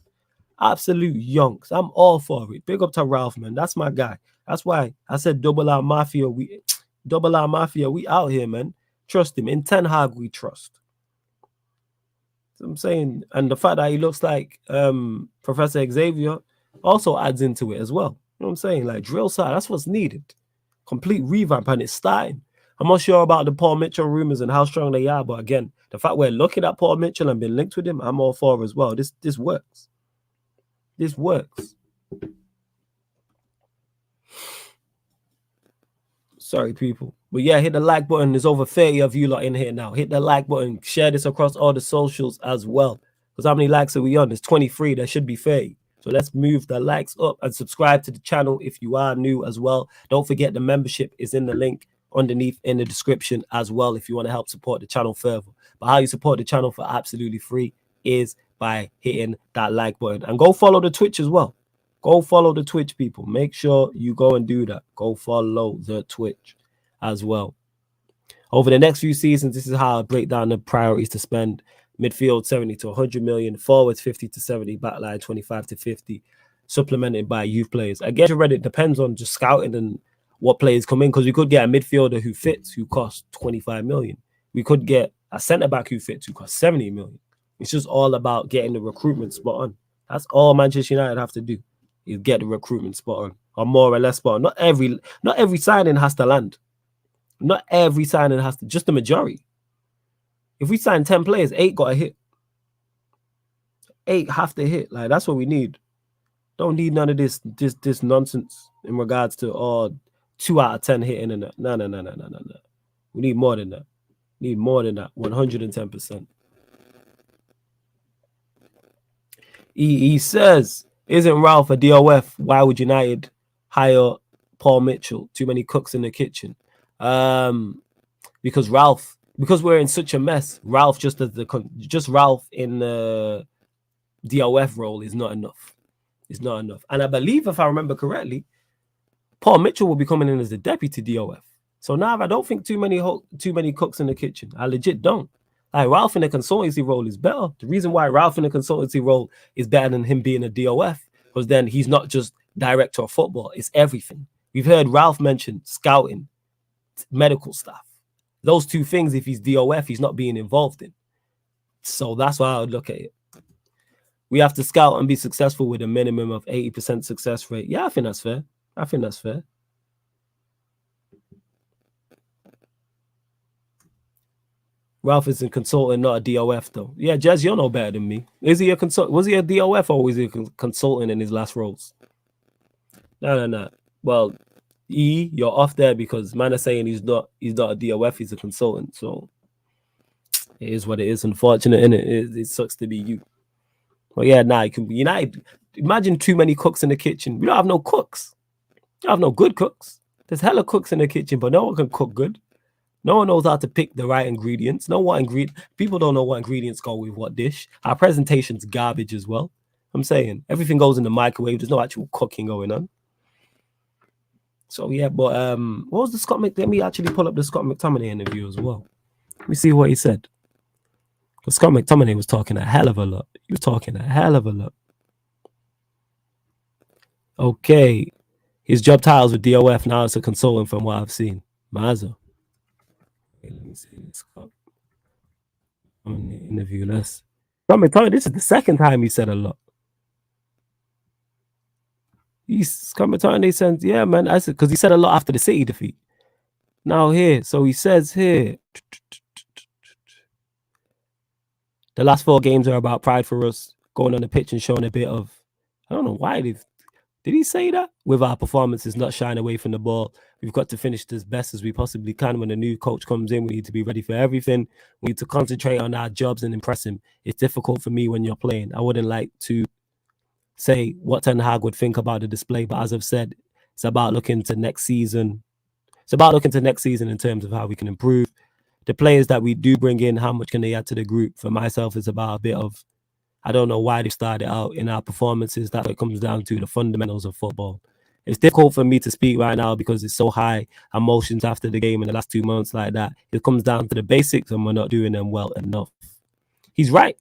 A: Absolute yonks. I'm all for it. Big up to Ralph, man. That's my guy. That's why I said double R Mafia. Double R Mafia, we out here, man. Trust him. In Ten Hag, we trust. I'm saying, and the fact that he looks like Professor Xavier also adds into it as well. You know what I'm saying? Like drill side, that's what's needed. Complete revamp, and it's starting. I'm not sure about the Paul Mitchell rumors and how strong they are, but again, the fact we're looking at Paul Mitchell and been linked with him, I'm all for as well. This works. This works. Sorry, people. But yeah, hit the like button. There's over 30 of you lot in here now. Hit the like button. Share this across all the socials as well. Because how many likes are we on? There's 23. There should be 30. So let's move the likes up and subscribe to the channel if you are new as well. Don't forget the membership is in the link underneath in the description as well if you want to help support the channel further. But how you support the channel for absolutely free is by hitting that like button. And go follow the Twitch as well. Go follow the Twitch, people. Make sure you go and do that. Go follow the Twitch as well. Over the next few seasons, this is how I break down the priorities to spend. Midfield 70 to 100 million, forwards 50 to 70, backline 25 to 50, supplemented by youth players. Again, it depends on just scouting and what players come in, because we could get a midfielder who fits, who costs 25 million. We could get a centre-back who fits, who costs 70 million. It's just all about getting the recruitment spot on. That's all Manchester United have to do. You get the recruitment spot on, or more or less spot on. Not every signing has to land. Not every signing has to, just the majority. If we sign 10 players, 8 got to hit. 8 have to hit. Like, that's what we need. Don't need none of this nonsense in regards to 2 out of 10 hitting and that. No. We need more than that. Need more than that. 110%. He says, isn't Ralph a DOF? Why would United hire Paul Mitchell? Too many cooks in the kitchen. Because we're in such a mess. Ralph just Ralph in the DOF role is not enough. It's not enough. And I believe, if I remember correctly, Paul Mitchell will be coming in as the deputy DOF. So now I don't think too many cooks in the kitchen. I legit don't. Like, Ralph in the consultancy role is better. The reason why Ralph in the consultancy role is better than him being a DOF, because then he's not just director of football, it's everything. We've heard Ralph mention scouting, medical staff. Those two things, if he's DOF, he's not being involved in. So that's why I would look at it. We have to scout and be successful with a minimum of 80% success rate. Yeah, I think that's fair. Ralph is a consultant, not a DOF, though. Yeah, Jez, you'll know better than me. Is he a consultant? Was he a DOF or was he a consultant in his last roles? No. Well, you're off there because man is saying he's not a DOF, he's a consultant. So it is what it is. Unfortunate, innit? It sucks to be you. But yeah, United. Imagine too many cooks in the kitchen. We don't have no cooks. We don't have no good cooks. There's hella cooks in the kitchen, but no one can cook good. No one knows how to pick the right ingredients. People don't know what ingredients go with what dish. Our presentation's garbage as well. I'm saying everything goes in the microwave. There's no actual cooking going on. So yeah, but what was the Scott Let me actually pull up the Scott McTominay interview as well. Let me see what he said. Because Scott McTominay was talking a hell of a lot. He was talking a hell of a lot. Okay. His job titles with DOF, now as a consultant from what I've seen. Mazza. Okay, let me see. Scott McTominay interview. Scott McTominay, this is the second time he said a lot. He's coming to and says, yeah, man, I said, because he said a lot after the City defeat. Now here, so he says here, the last 4 games are about pride for us, going on the pitch and showing a bit of, I don't know why did he say that? With our performances not shying away from the ball, we've got to finish as best as we possibly can. When a new coach comes in, we need to be ready for everything. We need to concentrate on our jobs and impress him. It's difficult for me when you're playing. I wouldn't like to say what Ten Hag would think about the display, but as I've said, it's about looking to next season. It's about looking to next season in terms of how we can improve. The players that we do bring in, how much can they add to the group? For myself, it's about a bit of, I don't know why they started out in our performances. That's what it comes down to, the fundamentals of football. It's difficult for me to speak right now because it's so high emotions after the game in the last 2 months like that. It comes down to the basics and we're not doing them well enough. He's right.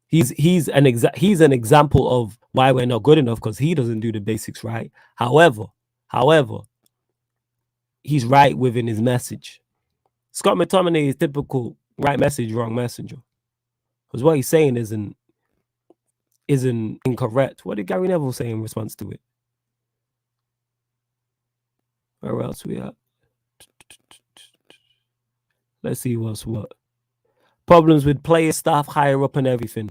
A: He's an example of why we're not good enough, because he doesn't do the basics right. However, he's right within his message. Scott McTominay is typical right message, wrong messenger. Because what he's saying isn't incorrect. What did Gary Neville say in response to it? Where else we at? Let's see what's what. Problems with player, staff, higher up and everything.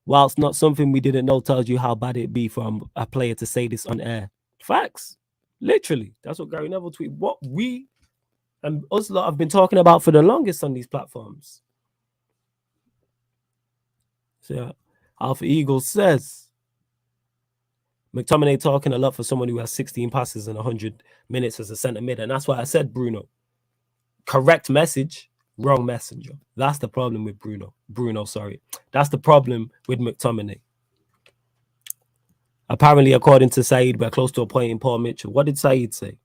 A: Whilst not something we didn't know, tells you how bad it'd be for a player to say this on air. Facts. Literally. That's what Gary Neville tweeted. What we and us lot have been talking about for the longest on these platforms. So yeah. Alpha Eagle says McTominay talking a lot for someone who has 16 passes and 100 minutes as a centre mid. And that's why I said, Bruno, correct message, wrong messenger. That's the problem with Bruno, sorry. That's the problem with McTominay. Apparently, according to Saeed, we're close to appointing Paul Mitchell. What did Saeed say?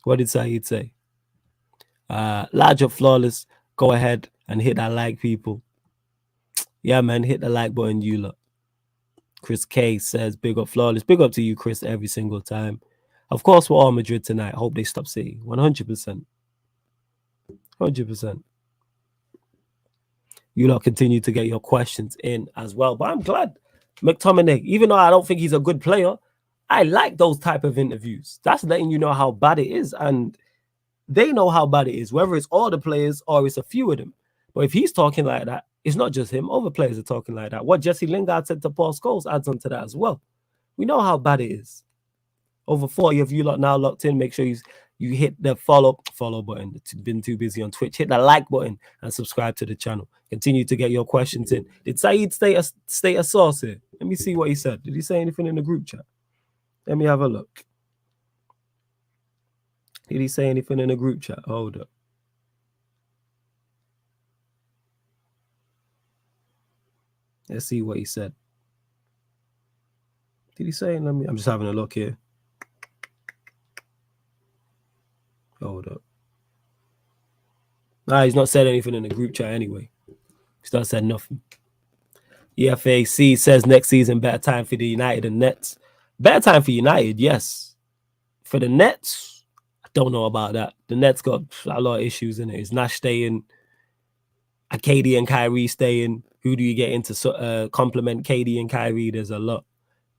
A: What did Saeed say? Large up flawless. Go ahead and hit that like, people. Yeah, man, hit the like button, you lot. Chris K says, big up flawless. Big up to you, Chris, every single time. Of course, we're all Madrid tonight. Hope they stop City. 100%. 100%. You lot continue to get your questions in as well. But I'm glad McTominay, even though I don't think he's a good player, I like those type of interviews. That's letting you know how bad it is. And they know how bad it is, whether it's all the players or it's a few of them. But if he's talking like that, it's not just him. Other players are talking like that. What Jesse Lingard said to Paul Scholes adds on to that as well. We know how bad it is. Over 40 of you lot now locked in. Make sure you hit the follow button. It's been too busy on Twitch. Hit the like button and subscribe to the channel. Continue to get your questions in. Did Saeed state a source here? Let me see what he said. Did he say anything in the group chat? Let me have a look. Did he say anything in the group chat? Hold up. Let's see what he said. Did he say? I'm just having a look here. Hold up. Nah, he's not said anything in the group chat anyway. He's not said nothing. EFAC says next season, better time for the United and Nets. Better time for United, yes. For the Nets, I don't know about that. The Nets got a lot of issues in it. Is Nash staying? Are KD and Kyrie staying? Who do you get in to complement KD and Kyrie? There's a lot.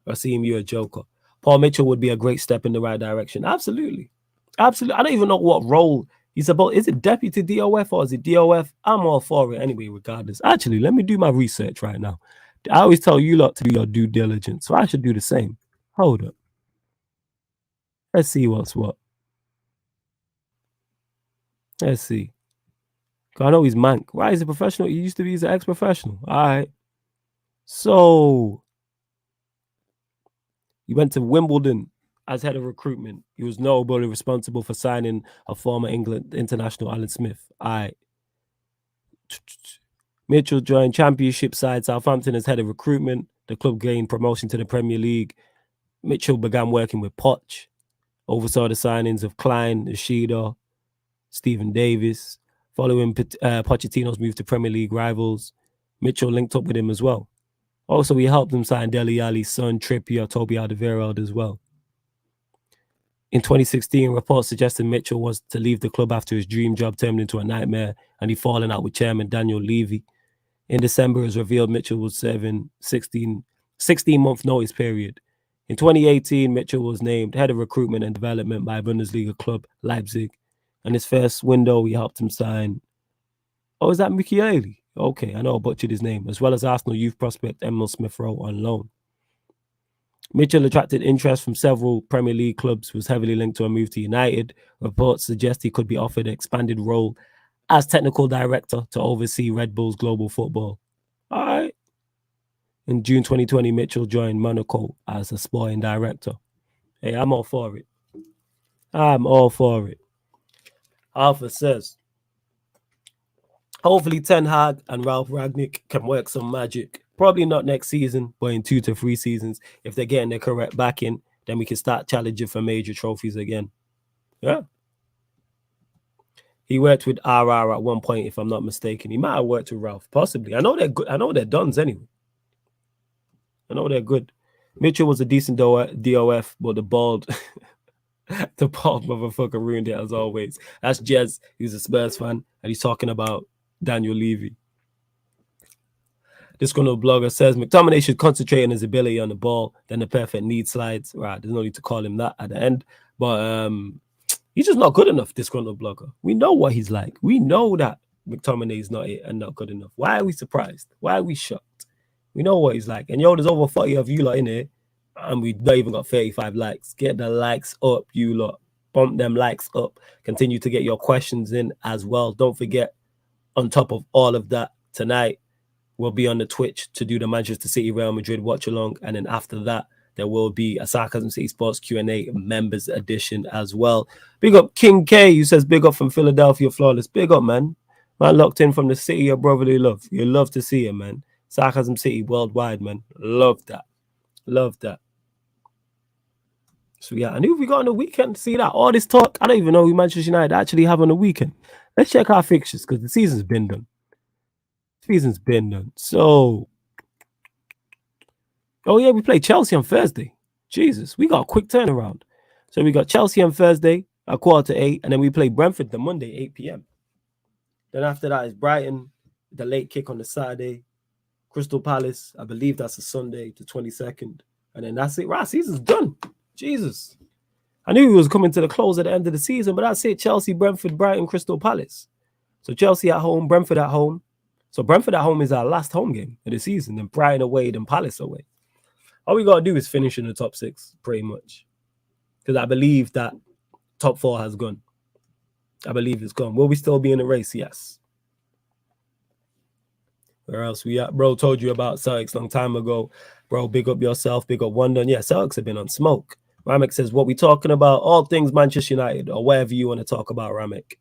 A: Rasim, you're a joker. Paul Mitchell would be a great step in the right direction. Absolutely. Absolutely. I don't even know what role he's about. Is it deputy DOF or is it DOF? I'm all for it anyway, regardless. Actually, let me do my research right now. I always tell you lot to do your due diligence, so I should do the same. Hold up. Let's see what's what. Let's see. I know he's Mank. Why is he professional? He used to be he's an ex-professional. All right. So he went to Wimbledon as head of recruitment. He was notably responsible for signing a former England international, Alan Smith. All right. Mitchell joined championship side Southampton as head of recruitment. The club gained promotion to the Premier League. Mitchell began working with Poch, oversaw the signings of Klein, Ishida, Stephen Davis. Following Pochettino's move to Premier League rivals, Mitchell linked up with him as well. Also, he helped him sign Dele Alli's son, Trippier, Toby Alderweireld as well. In 2016, reports suggested Mitchell was to leave the club after his dream job turned into a nightmare and he fallen out with chairman Daniel Levy. In December, it was revealed Mitchell was serving 16-month notice period. In 2018, Mitchell was named head of recruitment and development by Bundesliga club Leipzig. And his first window, he helped him sign. Oh, is that Michele? Okay, I know I butchered his name. As well as Arsenal youth prospect Emil Smith-Rowe on loan. Mitchell attracted interest from several Premier League clubs, was heavily linked to a move to United. Reports suggest he could be offered an expanded role as technical director to oversee Red Bull's global football. All right. In June 2020, Mitchell joined Monaco as a sporting director. Hey, I'm all for it. I'm all for it. Alpha says, hopefully Ten Hag and Ralph Rangnick can work some magic. Probably not next season, but in 2 to 3 seasons. If they're getting their correct backing, then we can start challenging for major trophies again. Yeah. He worked with RR at one point, if I'm not mistaken. He might have worked with Ralph, possibly. I know they're good. I know they're dons anyway. I know they're good. Mitchell was a decent DOF, but the bald The Paul motherfucker ruined it as always. That's Jez. He's a Spurs fan, and he's talking about Daniel Levy. This blogger says McTominay should concentrate on his ability on the ball, then the perfect need slides. Right, there's no need to call him that at the end, but he's just not good enough. Disgruntled blogger. We know what he's like. We know that McTominay is not it and not good enough. Why are we surprised? Why are we shocked? We know what he's like. And there's over 40 of you lot in here, and we've not even got 35 likes. Get the likes up, you lot. Bump them likes up. Continue to get your questions in as well. Don't forget, on top of all of that, tonight we'll be on the Twitch to do the Manchester City Real Madrid watch along, and then after that there will be a Sarcasm City Sports Q&A members edition as well. Big up King K, who says big up from Philadelphia, Flawless. Big up, man. Man locked in from the city of brotherly love. You love to see it, man. Sarcasm City worldwide, man. Love that. Love that. So yeah, and who we got on the weekend? See that? All this talk, I don't even know who Manchester United actually have on the weekend. Let's check our fixtures because the season's been done. Season's been done. So, oh yeah, we play Chelsea on Thursday. Jesus, we got a quick turnaround. So we got Chelsea on Thursday at 7:45, and then we play Brentford the Monday, 8 p.m. Then after that is Brighton, the late kick on the Saturday. Crystal Palace, I believe that's a Sunday, the 22nd. And then that's it. Right, season's done. Jesus. I knew we was coming to the close at the end of the season, but that's it. Chelsea, Brentford, Brighton, Crystal Palace. So Chelsea at home, Brentford at home. So Brentford at home is our last home game of the season. Then Brighton away, then Palace away. All we got to do is finish in the top 6, pretty much. Because I believe that top 4 has gone. I believe it's gone. Will we still be in the race? Yes. Where else we at? Bro told you about Celtics long time ago. Bro, big up yourself, big up Wonder. Yeah, Celtics have been on smoke. Rangnick says, what we talking about? All things Manchester United, or whatever you want to talk about, Rangnick.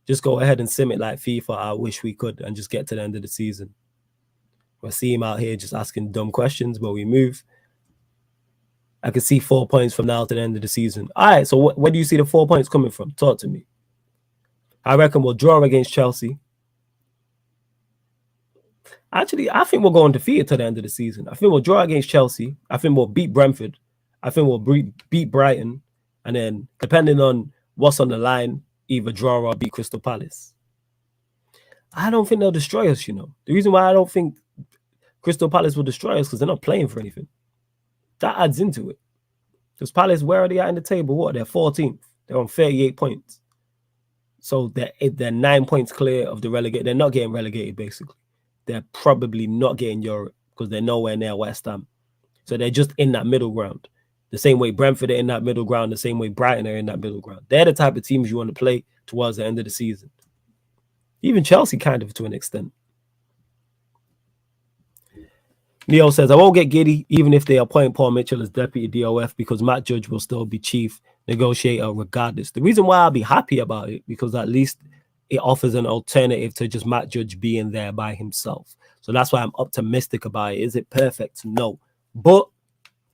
A: Just go ahead and sim it like FIFA. I wish we could, and just get to the end of the season. I see him out here just asking dumb questions, but we move. I can see 4 points from now to the end of the season. All right, so where do you see the 4 points coming from? Talk to me. I reckon we'll draw against Chelsea. Actually, I think we'll go undefeated to the end of the season. I think we'll draw against Chelsea. I think we'll beat Brentford. I think we'll beat Brighton. And then, depending on what's on the line, either draw or beat Crystal Palace. I don't think they'll destroy us, you know. The reason why I don't think Crystal Palace will destroy us because they're not playing for anything. That adds into it. Because Palace, where are they at in the table? What? They're 14th. They're on 38 points. So they're 9 points clear of the relegate. They're not getting relegated, basically. They're probably not getting Europe because they're nowhere near West Ham. So they're just in that middle ground. The same way Brentford are in that middle ground, the same way Brighton are in that middle ground. They're the type of teams you want to play towards the end of the season. Even Chelsea, kind of, to an extent. Neo says, I won't get giddy even if they appoint Paul Mitchell as deputy DOF because Matt Judge will still be chief negotiator regardless. The reason why I'll be happy about it because at least it offers an alternative to just Matt Judge being there by himself. So that's why I'm optimistic about it. Is it perfect? No. But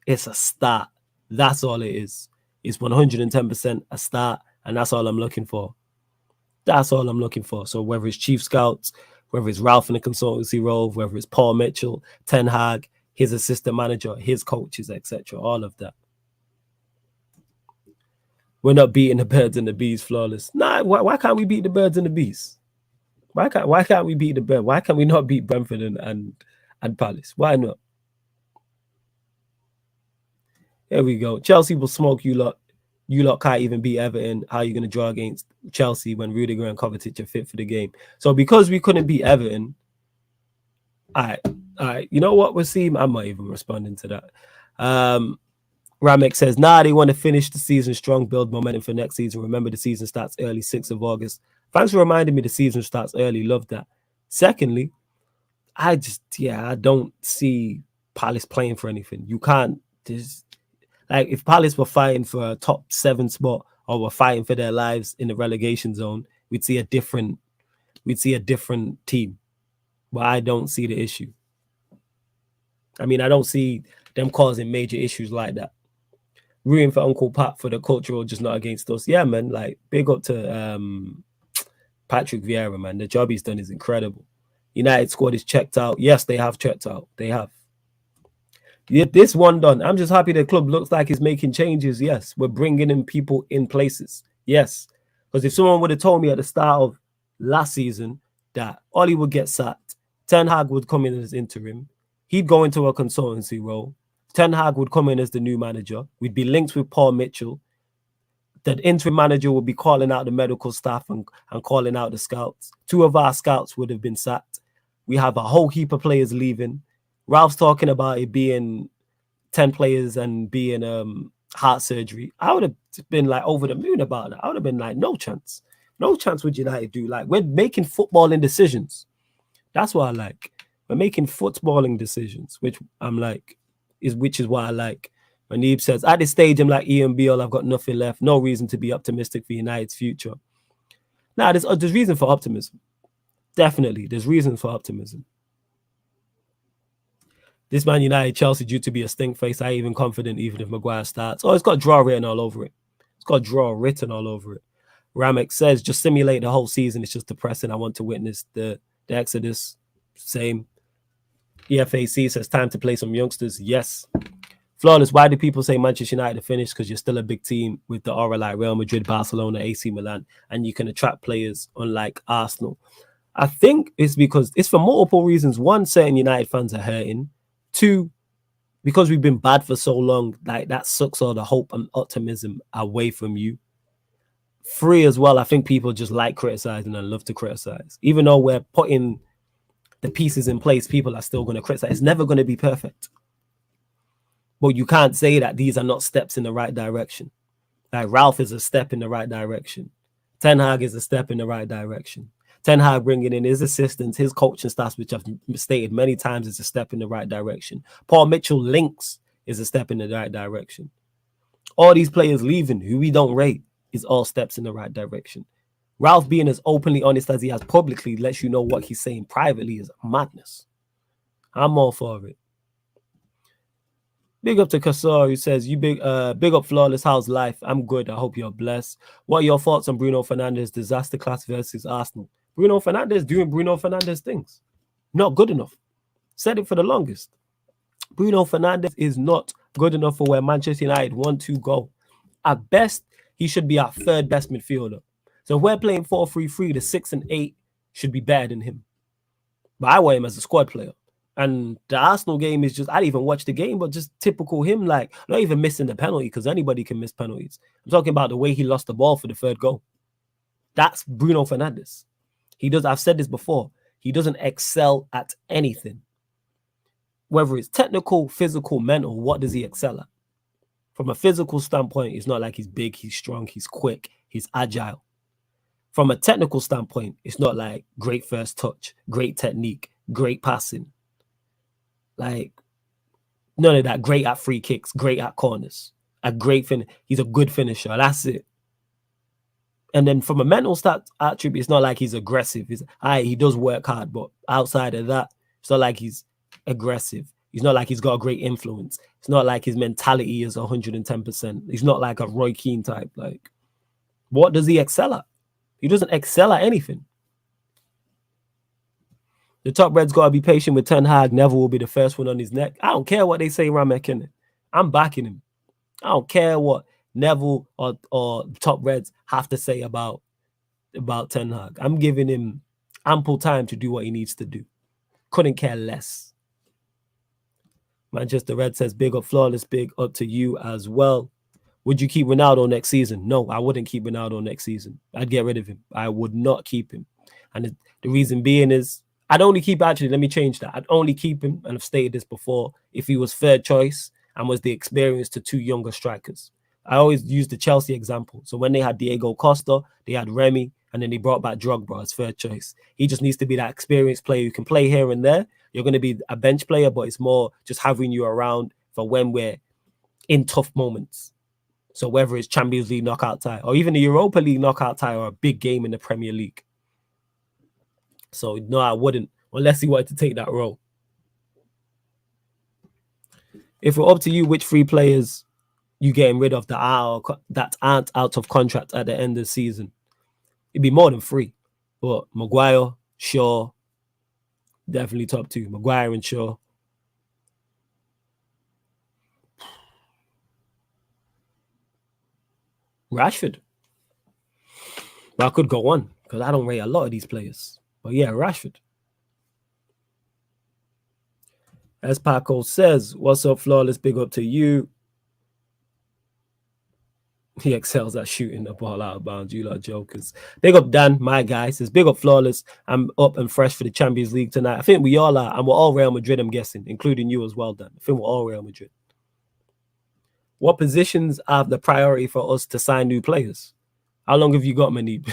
A: it's a start. That's all it is. It's 110% a start, and that's all I'm looking for. That's all I'm looking for. So whether it's chief scouts, whether it's Ralph in the consultancy role, whether it's Paul Mitchell, Ten Hag, his assistant manager, his coaches, etc., all of that. We're not beating the birds and the bees flawless. Nah, why can't we beat the birds and the bees? Why can't we beat the bird? Why can't we not beat Brentford and Palace? Why not? Here we go. Chelsea will smoke you lot. You lot can't even beat Everton. How are you going to draw against Chelsea when Rudiger and Kovacic are fit for the game? So because we couldn't beat Everton, all right. You know what we're seeing? I'm not even responding to that. Rangnick says, they want to finish the season strong, build momentum for next season. Remember, the season starts early, 6th of August. Thanks for reminding me the season starts early. Love that. Secondly, I don't see Palace playing for anything. You can't just... Like, if Palace were fighting for a top 7 spot or were fighting for their lives in the relegation zone, we'd see a different team. But I don't see the issue. I mean, I don't see them causing major issues like that. Rooting for Uncle Pat for the cultural, just not against us. Yeah, man, like, big up to Patrick Vieira, man. The job he's done is incredible. United squad is checked out. Yes, they have checked out. They have. Yet this one done. I'm just happy the club looks like it's making changes. Yes, we're bringing in people in places. Yes, because if someone would have told me at the start of last season that Ollie would get sacked, Ten Hag would come in as interim, he'd go into a consultancy role. Ten Hag would come in as the new manager. We'd be linked with Paul Mitchell. The interim manager would be calling out the medical staff and calling out the scouts. 2 of our scouts would have been sacked. We have a whole heap of players leaving. Ralph's talking about it being 10 players and being heart surgery. I would have been like over the moon about that. I would have been like, no chance. No chance would United do. Like, we're making footballing decisions. That's what I like. We're making footballing decisions, which I'm like, which is what I like. When Neeb says, at this stage, I'm like Ian Beale, I've got nothing left. No reason to be optimistic for United's future. Now, there's reason for optimism. Definitely, there's reason for optimism. This Man United Chelsea due to be a stink face. I ain't even confident even if Maguire starts. Oh, it's got draw written all over it. It's got draw written all over it. Rangnick says, just simulate the whole season. It's just depressing. I want to witness the exodus. Same. EFAC says, time to play some youngsters. Yes. Flawless, why do people say Manchester United are finished? Because you're still a big team with the aura like Real Madrid, Barcelona, AC Milan, and you can attract players unlike Arsenal. I think it's because it's for multiple reasons. One, certain United fans are hurting. 2, because we've been bad for so long, like that sucks all the hope and optimism away from you. 3 as well, I think people just like criticizing and love to criticize. Even though we're putting the pieces in place, people are still going to criticize. It's never going to be perfect. But you can't say that these are not steps in the right direction. Like Ralph is a step in the right direction. Ten Hag is a step in the right direction. Ten Hag bringing in his assistants, his coaching staff, which I've stated many times, is a step in the right direction. Paul Mitchell links is a step in the right direction. All these players leaving, who we don't rate, is all steps in the right direction. Ralph being as openly honest as he has publicly lets you know what he's saying privately is madness. I'm all for it. Big up to Kassar, who says, "You big up Flawless. How's life? I'm good. I hope you're blessed. What are your thoughts on Bruno Fernandes disaster class versus Arsenal? Bruno Fernandes doing Bruno Fernandes things. Not good enough. Said it for the longest. Bruno Fernandes is not good enough for where Manchester United want to go. At best, he should be our 3rd best midfielder. So if we're playing 4-3-3, the 6 and 8 should be better than him. But I want him as a squad player. And the Arsenal game is just, I didn't even watch the game, but just typical him, like not even missing the penalty because anybody can miss penalties. I'm talking about the way he lost the ball for the 3rd goal. That's Bruno Fernandes. I've said this before, he doesn't excel at anything. Whether it's technical, physical, mental, what does he excel at? From a physical standpoint, it's not like he's big, he's strong, he's quick, he's agile. From a technical standpoint, it's not like great first touch, great technique, great passing. Like, none of that. Great at free kicks, great at corners, a great finish. He's a good finisher. That's it. And then from a mental attribute, it's not like he's aggressive. He does work hard, but outside of that, it's not like he's aggressive. It's not like he's got a great influence. It's not like his mentality is 110%. He's not like a Roy Keane type. Like, what does he excel at? He doesn't excel at anything. The top red's got to be patient with Ten Hag. Neville will be the first one on his neck. I don't care what they say, Rangnick, innit? I'm backing him. I don't care what Neville or top reds have to say about Ten Hag. I'm giving him ample time to do what he needs to do. Couldn't care less. Manchester Red says, big up Flawless, big up to you as well. Would you keep Ronaldo next season? No, I wouldn't keep Ronaldo next season. I'd get rid of him. I would not keep him. And the reason being is, I'd only keep, actually, let me change that. I'd only keep him, and I've stated this before, if he was 3rd choice and was the experience to 2 younger strikers. I always use the Chelsea example. So when they had Diego Costa, they had Remy, and then they brought back Drogba as 3rd choice. He just needs to be that experienced player who can play here and there. You're going to be a bench player, but it's more just having you around for when we're in tough moments. So whether it's Champions League knockout tie or even the Europa League knockout tie or a big game in the Premier League. So no, I wouldn't, unless he wanted to take that role. If we're up to you, which 3 players you getting rid of that aren't out of contract at the end of the season? It'd be more than 3. But Maguire, Shaw, definitely top 2. Maguire and Shaw. Rashford. But I could go on because I don't rate a lot of these players. But yeah, Rashford. As Paco says, what's up, Flawless? Big up to you. He excels at shooting the ball out of bounds. You lot jokers. Big up Dan, my guy. Says big up Flawless. I'm up and fresh for the Champions League tonight. I think we all are, and we're all Real Madrid, I'm guessing, including you as well, Dan. I think we're all Real Madrid. What positions are the priority for us to sign new players? How long have you got, Manib?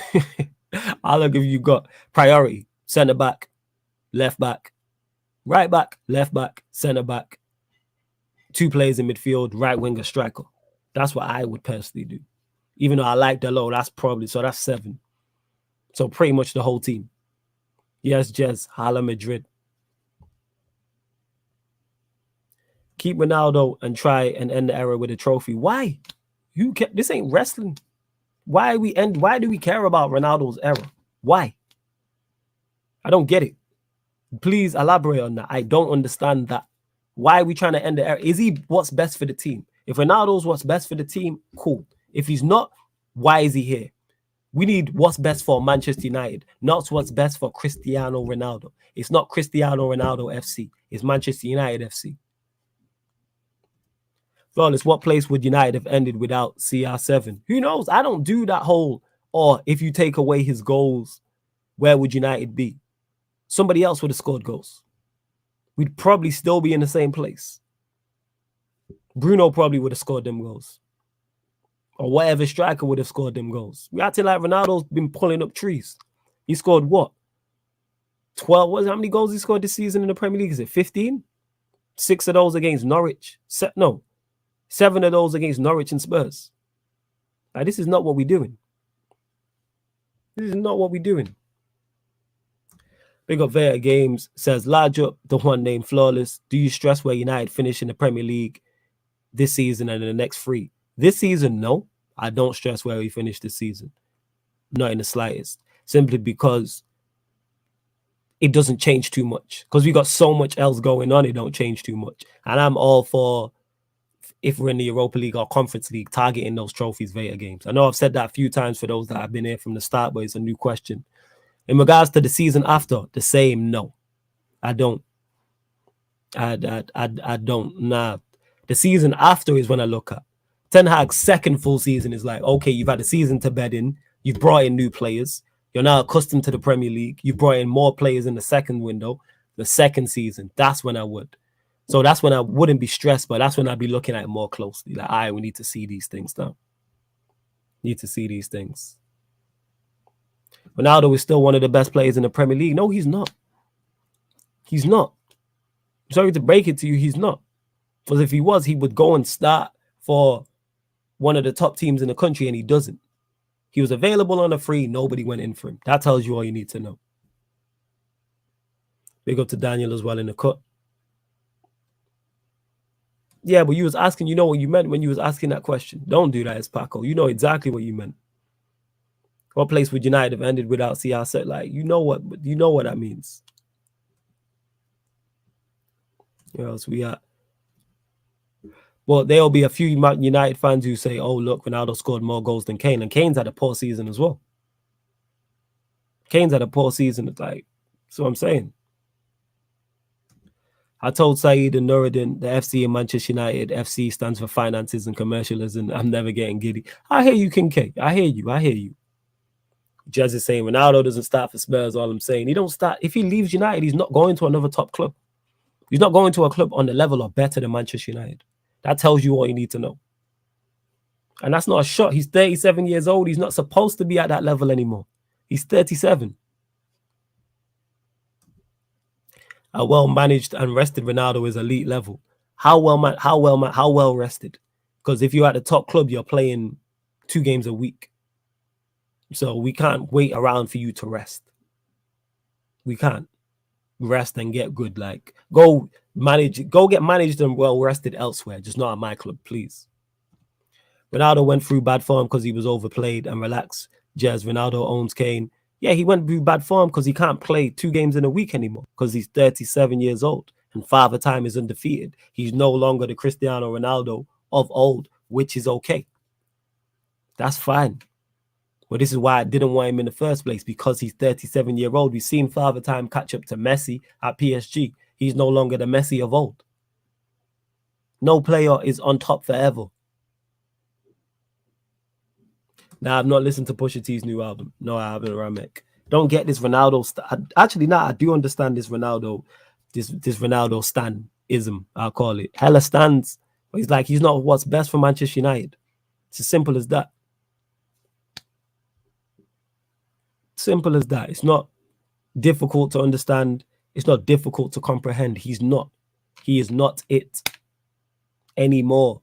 A: How long have you got? Priority. Centre back, left back, right back, left back, centre back. 2 players in midfield, right winger, striker. That's what I would personally do. Even though I like Delo, that's 7. So pretty much the whole team. Yes, Jez, Hala Madrid. Keep Ronaldo and try and end the era with a trophy. Why? This ain't wrestling. Why do we care about Ronaldo's era? Why? I don't get it. Please elaborate on that. I don't understand that. Why are we trying to end the era? Is he what's best for the team? If Ronaldo's what's best for the team, cool. If he's not, why is he here? We need what's best for Manchester United, not what's best for Cristiano Ronaldo. It's not Cristiano Ronaldo FC. It's Manchester United FC. Flawless, what place would United have ended without CR7? Who knows? I don't do that whole, or if you take away his goals, where would United be? Somebody else would have scored goals. We'd probably still be in the same place. Bruno probably would have scored them goals. Or whatever striker would have scored them goals. We acting like Ronaldo's been pulling up trees. He scored what? 12? How many goals he scored this season in the Premier League? Is it 15? 6 of those against Norwich. 7 of those against Norwich and Spurs. Like, this is not what we're doing. This is not what we're doing. Big up Veta Games says, large up the one named Flawless. Do you stress where United finish in the Premier League this season and in the next 3? This season, no. I don't stress where we finish this season. Not in the slightest. Simply because it doesn't change too much. Because we got so much else going on, it don't change too much. And I'm all for, if we're in the Europa League or Conference League, targeting those trophies Veta Games. I know I've said that a few times for those that have been here from the start, but it's a new question. In regards to the season after, the same, no. I don't. I don't. Nah. The season after is when I look at. Ten Hag's second full season is like, okay, you've had a season to bed in. You've brought in new players. You're now accustomed to the Premier League. You've brought in more players in the second window. The second season, that's when I would. So that's when I wouldn't be stressed, but that's when I'd be looking at it more closely. Like, we need to see these things now. Need to see these things. Ronaldo is still one of the best players in the Premier League. No, he's not. He's not. Sorry to break it to you, he's not. Because if he was, he would go and start for one of the top teams in the country, and he doesn't. He was available on a free. Nobody went in for him. That tells you all you need to know. Big up to Daniel as well in the cut. Yeah, but you was asking, you know what you meant when you was asking that question. Don't do that, Paco. You know exactly what you meant. What place would United have ended without CR7? Like, you know what that means. Where else we at? Well, there'll be a few United fans who say, oh, look, Ronaldo scored more goals than Kane. And Kane's had a poor season as well. Kane's had a poor season. It's like, that's what I'm saying. I told Saeed and Nuruddin, the FC in Manchester United, FC stands for finances and commercialism. I'm never getting giddy. I hear you, King K. I hear you. Jez is saying Ronaldo doesn't start for Spurs. All I'm saying, he don't start. If he leaves United, he's not going to another top club. He's not going to a club on the level or better than Manchester United. That tells you all you need to know. And that's not a shot. He's 37 years old. He's not supposed to be at that level anymore. He's 37. A well-managed and rested Ronaldo is elite level. How well rested? Because if you're at the top club, you're playing 2 games a week. So we can't wait around for you to rest. We can't rest and get good. Like, go get managed and well rested elsewhere, just not at my club, please. Ronaldo went through bad form because he was overplayed and relaxed. Jez, Ronaldo owns Kane. Yeah, he went through bad form because he can't play 2 games in a week anymore because he's 37 years old and Father Time is undefeated. He's no longer the Cristiano Ronaldo of old, which is okay. That's fine. Well, this is why I didn't want him in the first place, because he's 37-year-old. We've seen Father Time catch up to Messi at PSG. He's no longer the Messi of old. No player is on top forever. Now, I've not listened to Pusha T's new album. No, I haven't, Rangnick. Don't get this Ronaldo. Actually, I do understand this Ronaldo, this Ronaldo stan-ism, I'll call it. Hella stands. He's like, he's not what's best for Manchester United. It's as simple as that. Simple as that. It's not difficult to understand. It's not difficult to comprehend. He's not. He is not it anymore.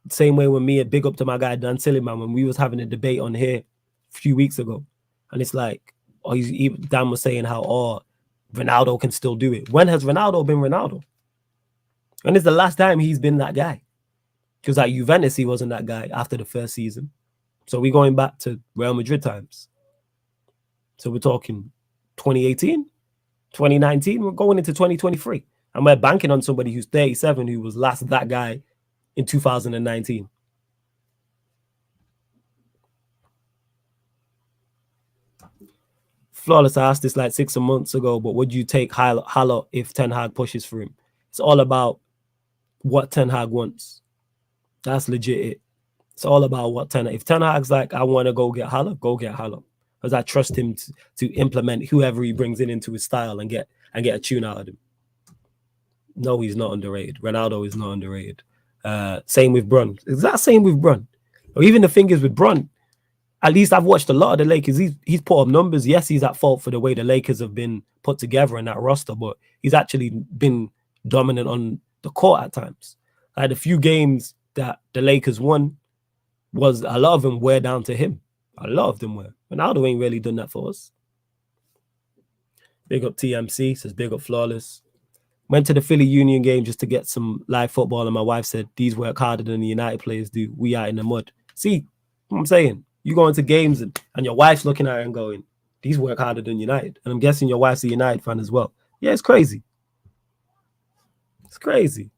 A: Same way when me, big up to my guy Dan Silliman, when we was having a debate on here a few weeks ago, and it's like, Dan was saying how Ronaldo can still do it. When has Ronaldo been Ronaldo? When is the last time he's been that guy? Because at Juventus he wasn't that guy after the first season. So we're going back to Real Madrid times. So we're talking 2018, 2019. We're going into 2023, and we're banking on somebody who's 37 who was last that guy in 2019. Flawless, I asked this like 6 months ago, but would you take Haller if Ten Hag pushes for him? It's all about what Ten Hag wants. That's legit it. It's all about what if Ten Hag's like, I want to go get Haller, go get Haller. Because I trust him to implement whoever he brings into his style and get a tune out of him. No, he's not underrated. Ronaldo is not underrated. Same with Brun. Exact same with Brun. Or even the thing is with Brun, at least I've watched a lot of the Lakers. He's put up numbers. Yes, he's at fault for the way the Lakers have been put together in that roster, but he's actually been dominant on the court at times. Like the few games that the Lakers won, was a lot of them were down to him. A lot of them were. Ronaldo ain't really done that for us. Big up TMC, says big up Flawless. Went to the Philly Union game just to get some live football, and my wife said, these work harder than the United players do. We are in the mud. See what I'm saying? You go into games and your wife's looking at her and going, these work harder than United. And I'm guessing your wife's a United fan as well. Yeah, it's crazy. It's crazy.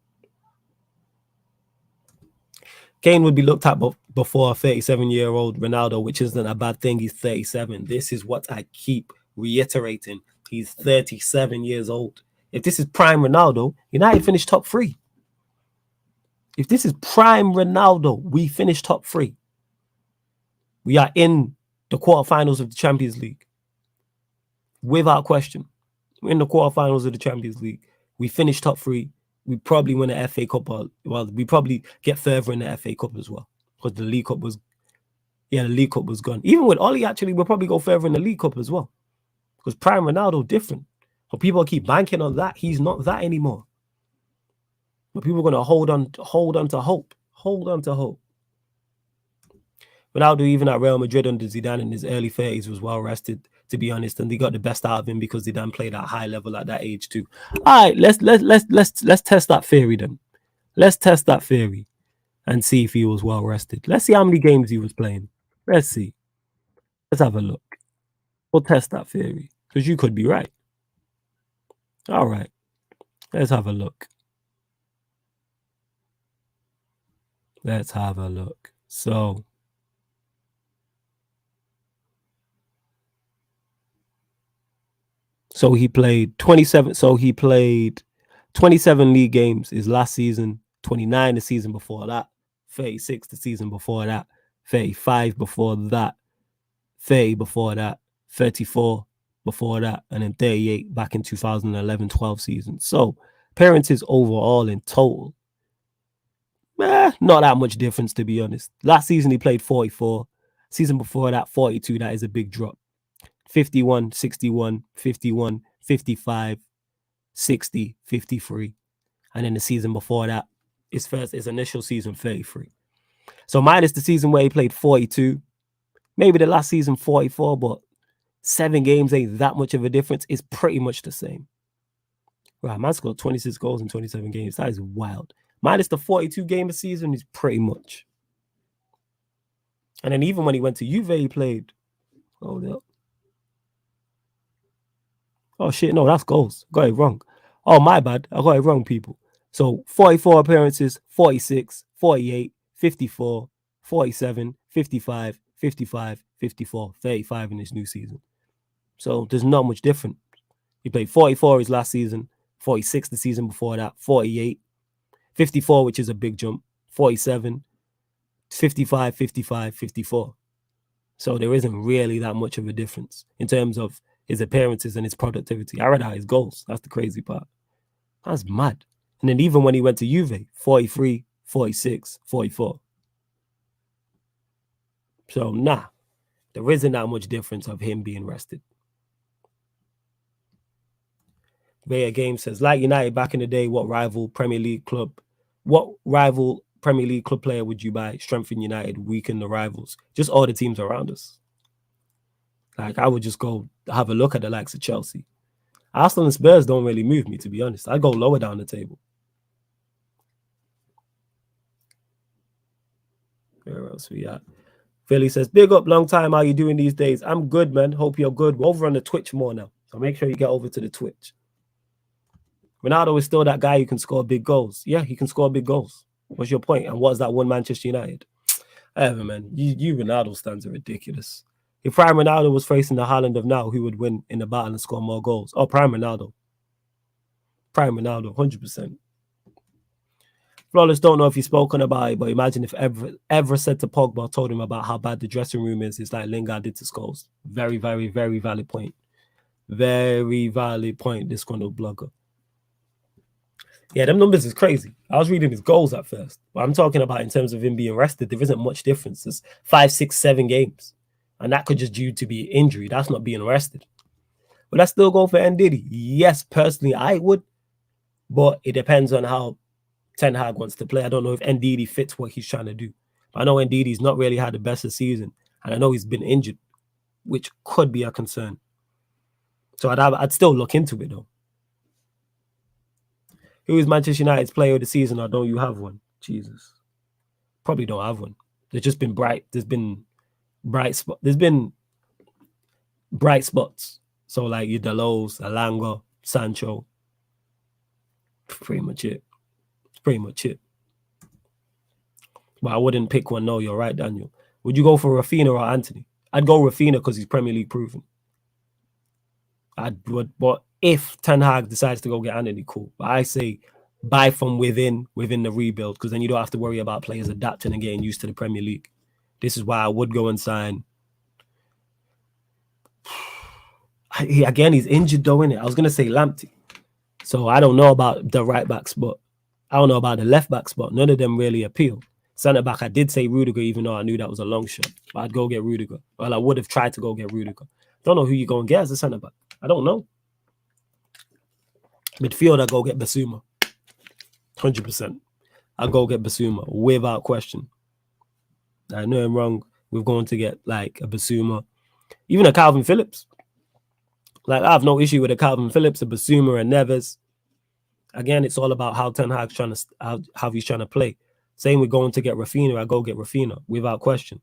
A: Kane would be looked at before a 37-year-old Ronaldo, which isn't a bad thing. He's 37. This is what I keep reiterating. He's 37 years old. If this is prime Ronaldo, United finished top 3. If this is prime Ronaldo, we finish top 3. We are in the quarterfinals of the Champions League. Without question. We're in the quarterfinals of the Champions League. We finish top 3. We probably win the FA Cup. Well, we probably get further in the FA Cup as well. Because the League Cup was gone. Even with Oli, actually, we'll probably go further in the League Cup as well. Because prime Ronaldo different. But people keep banking on that. He's not that anymore. But people are going to hold on to hope. Hold on to hope. Ronaldo, even at Real Madrid under Zidane in his early 30s, was well rested, to be honest, and they got the best out of him because Zidane played at a high level at that age too. All right, let's test that theory then. Let's test that theory and see if he was well rested. Let's see how many games he was playing. Let's see. Let's have a look. We'll test that theory because you could be right. All right, let's have a look. Let's have a look. So he played 27. So he played 27 league games his last season, 29 the season before that, 36 the season before that, 35 before that, 30 before that, 34 before that, and then 38 back in 2011-12 season. So appearances overall in total, not that much difference, to be honest. Last season he played 44. Season before that, 42. That is a big drop. 51, 61, 51, 55, 60, 53. And then the season before that, his initial season, 33. So minus the season where he played 42, maybe the last season 44, but 7 games ain't that much of a difference. It's pretty much the same. Right, man scored 26 goals in 27 games. That is wild. Minus the 42 game a season is pretty much. And then even when he went to Juve, he played. Hold up. Oh, shit, no, that's goals. Got it wrong. Oh, my bad. I got it wrong, people. So 44 appearances, 46, 48, 54, 47, 55, 55, 54, 35 in his new season. So there's not much different. He played 44 his last season, 46 the season before that, 48, 54, which is a big jump, 47, 55, 55, 54. So there isn't really that much of a difference in terms of his appearances and his productivity. I read out his goals. That's the crazy part. That's mad. And then even when he went to Juve, 43, 46, 44. So nah, there isn't that much difference of him being rested. Vaya Game says, like United back in the day, what rival Premier League club player would you buy? Strengthen United, weaken the rivals. Just all the teams around us. Like, I would just go have a look at the likes of Chelsea. Arsenal and Spurs don't really move me, to be honest. I'd go lower down the table. Where else we at? Philly says, big up, long time. How you doing these days? I'm good, man. Hope you're good. We're over on the Twitch more now. So make sure you get over to the Twitch. Ronaldo is still that guy who can score big goals. Yeah, he can score big goals. What's your point? And what's that one Manchester United? Ever, man. You Ronaldo stands are ridiculous. If Prime Ronaldo was facing the Haaland of now, who would win in the battle and score more goals? Oh, Prime Ronaldo. Prime Ronaldo, 100%. Flawless, don't know if he's spoken about it, but imagine if ever said to Pogba, told him about how bad the dressing room is. It's like Lingard did to Scholes. Very, very, very valid point. Very valid point, this kind of blogger. Yeah, them numbers is crazy. I was reading his goals at first, but I'm talking about in terms of him being rested, there isn't much difference. There's 5, 6, 7 games. And that could just due to be injury. That's not being rested. Would I still go for Ndidi? Yes, personally, I would. But it depends on how Ten Hag wants to play. I don't know if Ndidi fits what he's trying to do. But I know Ndidi's not really had the best of season. And I know he's been injured, which could be a concern. So I'd still look into it, though. Who is Manchester United's player of the season, or don't you have one? Jesus. Probably don't have one. There's just been there's been bright spots. So like your Delos, Alanga, Sancho. Pretty much it. But I wouldn't pick one. No, you're right, Daniel. Would you go for Rafinha or Anthony? I'd go Rafinha because he's Premier League proven. But if Ten Hag decides to go get Anthony, cool. But I say buy from within the rebuild, because then you don't have to worry about players adapting and getting used to the Premier League. This is why I would go and sign. Again, he's injured though, innit? I was going to say Lamptey. So I don't know about the right back spot. I don't know about the left back spot. None of them really appeal. Centre back, I did say Rudiger, even though I knew that was a long shot. But I'd go get Rudiger. Well, I would have tried to go get Rudiger. Don't know who you go and get as a centre back. I don't know. Midfield, I'd go get Basuma. 100%. I'd go get Basuma without question. I know I'm wrong. We're going to get like a Basuma, even a Calvin Phillips. Like, I have no issue with a Calvin Phillips, a Basuma, and Neves. Again, it's all about how Ten Hag's trying to how he's trying to play. Same with going to get Rafinha, I go get Rafinha without question.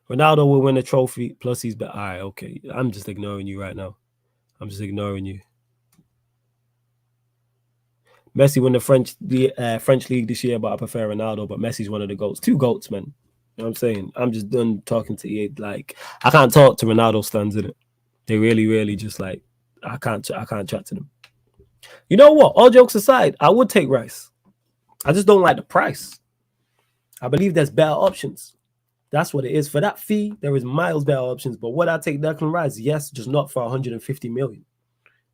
A: Ronaldo will win a trophy, plus he's better. All right, okay. I'm just ignoring you right now. I'm just ignoring you. Messi won the French league this year, but I prefer Ronaldo. But Messi's one of the GOATs. 2 GOATs, man. You know what I'm saying? I'm just done talking to you. Like, I can't talk to Ronaldo stands in it. They really, really just like, I can't chat to them. You know what? All jokes aside, I would take Rice. I just don't like the price. I believe there's better options. That's what it is. For that fee, there is miles better options. But would I take Declan Rice? Yes, just not for 150 million.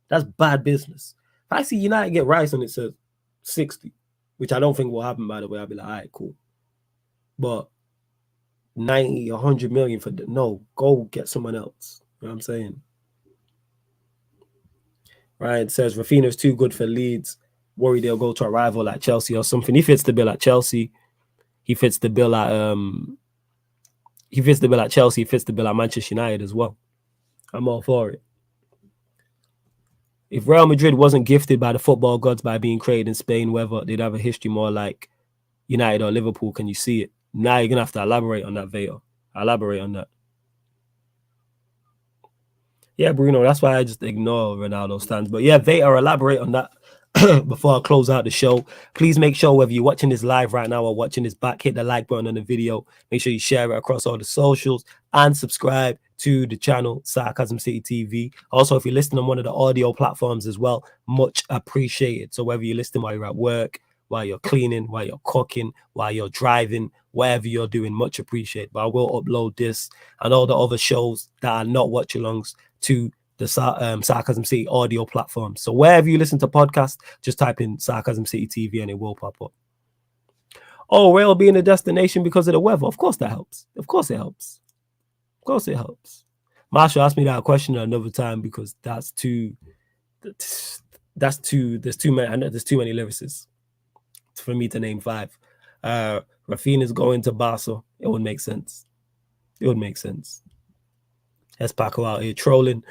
A: That's bad business. If I see United get Rice and it says 60, which I don't think will happen, by the way, I'll be like, all right, cool. But 90, 100 million for no, go get someone else. You know what I'm saying? Ryan says Rafinha's too good for Leeds. Worry they'll go to a rival like Chelsea or something. He fits the bill at Chelsea. He fits the bill at Chelsea. He fits the bill at Manchester United as well. I'm all for it. If Real Madrid wasn't gifted by the football gods by being created in Spain, whether they'd have a history more like United or Liverpool, can you see it? Now you're gonna have to elaborate on that, Veta. Elaborate on that. Yeah, Bruno, that's why I just ignore Ronaldo stands. But yeah, Veta, elaborate on that. before I close out the show, please make sure whether you're watching this live right now or watching this back, hit the like button on the video. Make sure you share it across all the socials and subscribe to the channel Sarcasm City TV. Also, if you're listening on one of the audio platforms as well, much appreciated. So whether you're listening while you're at work, while you're cleaning, while you're cooking, while you're driving, whatever you're doing, much appreciated. But I will upload this and all the other shows that are not watch-alongs to the Sarcasm City audio platform. So wherever you listen to podcasts, just type in Sarcasm City TV and it will pop up. Oh, rail being a destination because of the weather. Of course that helps. Of course it helps. Of course it helps. Marshall asked me that question another time because there's too many. I know there's too many lyricists for me to name 5. Rafinha's going to Barca. It would make sense. It would make sense. Let's Paco out here trolling.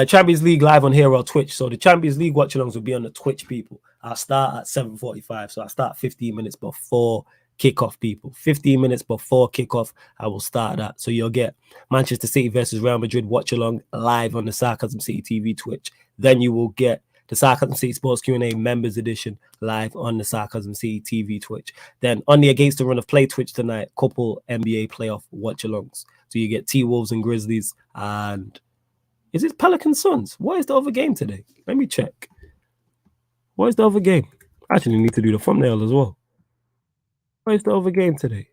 A: Champions League live on here on Twitch. So the Champions League watch-alongs will be on the Twitch, people. I'll start at 7:45. So I start 15 minutes before kickoff, people. 15 minutes before kickoff, I will start that. So you'll get Manchester City versus Real Madrid watch-along live on the Sarcasm City TV Twitch. Then you will get the Sarcasm City Sports Q&A Members Edition live on the Sarcasm City TV Twitch. Then on the Against the Run of Play Twitch tonight, couple NBA playoff watch-alongs. So you get T-Wolves and Grizzlies, and is it Pelicans Suns? What is the other game today? Let me check. What is the other game? I actually need to do the thumbnail as well. What is the other game today?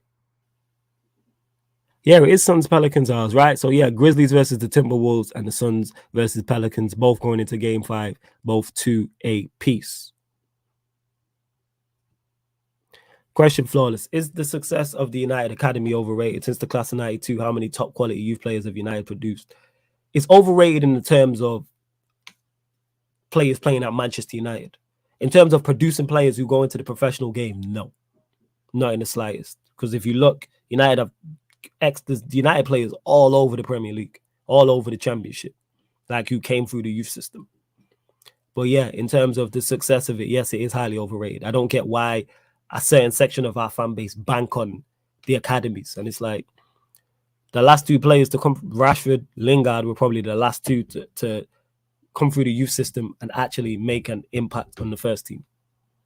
A: Yeah, it is Suns Pelicans hours, right? So yeah, Grizzlies versus the Timberwolves and the Suns versus Pelicans, both going into game 5, both 2 apiece. Question flawless. Is the success of the United Academy overrated? Since the class of 92, how many top quality youth players have United produced? It's overrated in the terms of players playing at Manchester United. In terms of producing players who go into the professional game, no. Not in the slightest. Because if you look, United have the United players all over the Premier League, all over the Championship, like who came through the youth system. But yeah, in terms of the success of it, yes, it is highly overrated. I don't get why a certain section of our fan base bank on the academies. And it's like the last 2 players to come, Rashford, Lingard, were probably the last 2 to come through the youth system and actually make an impact on the first team.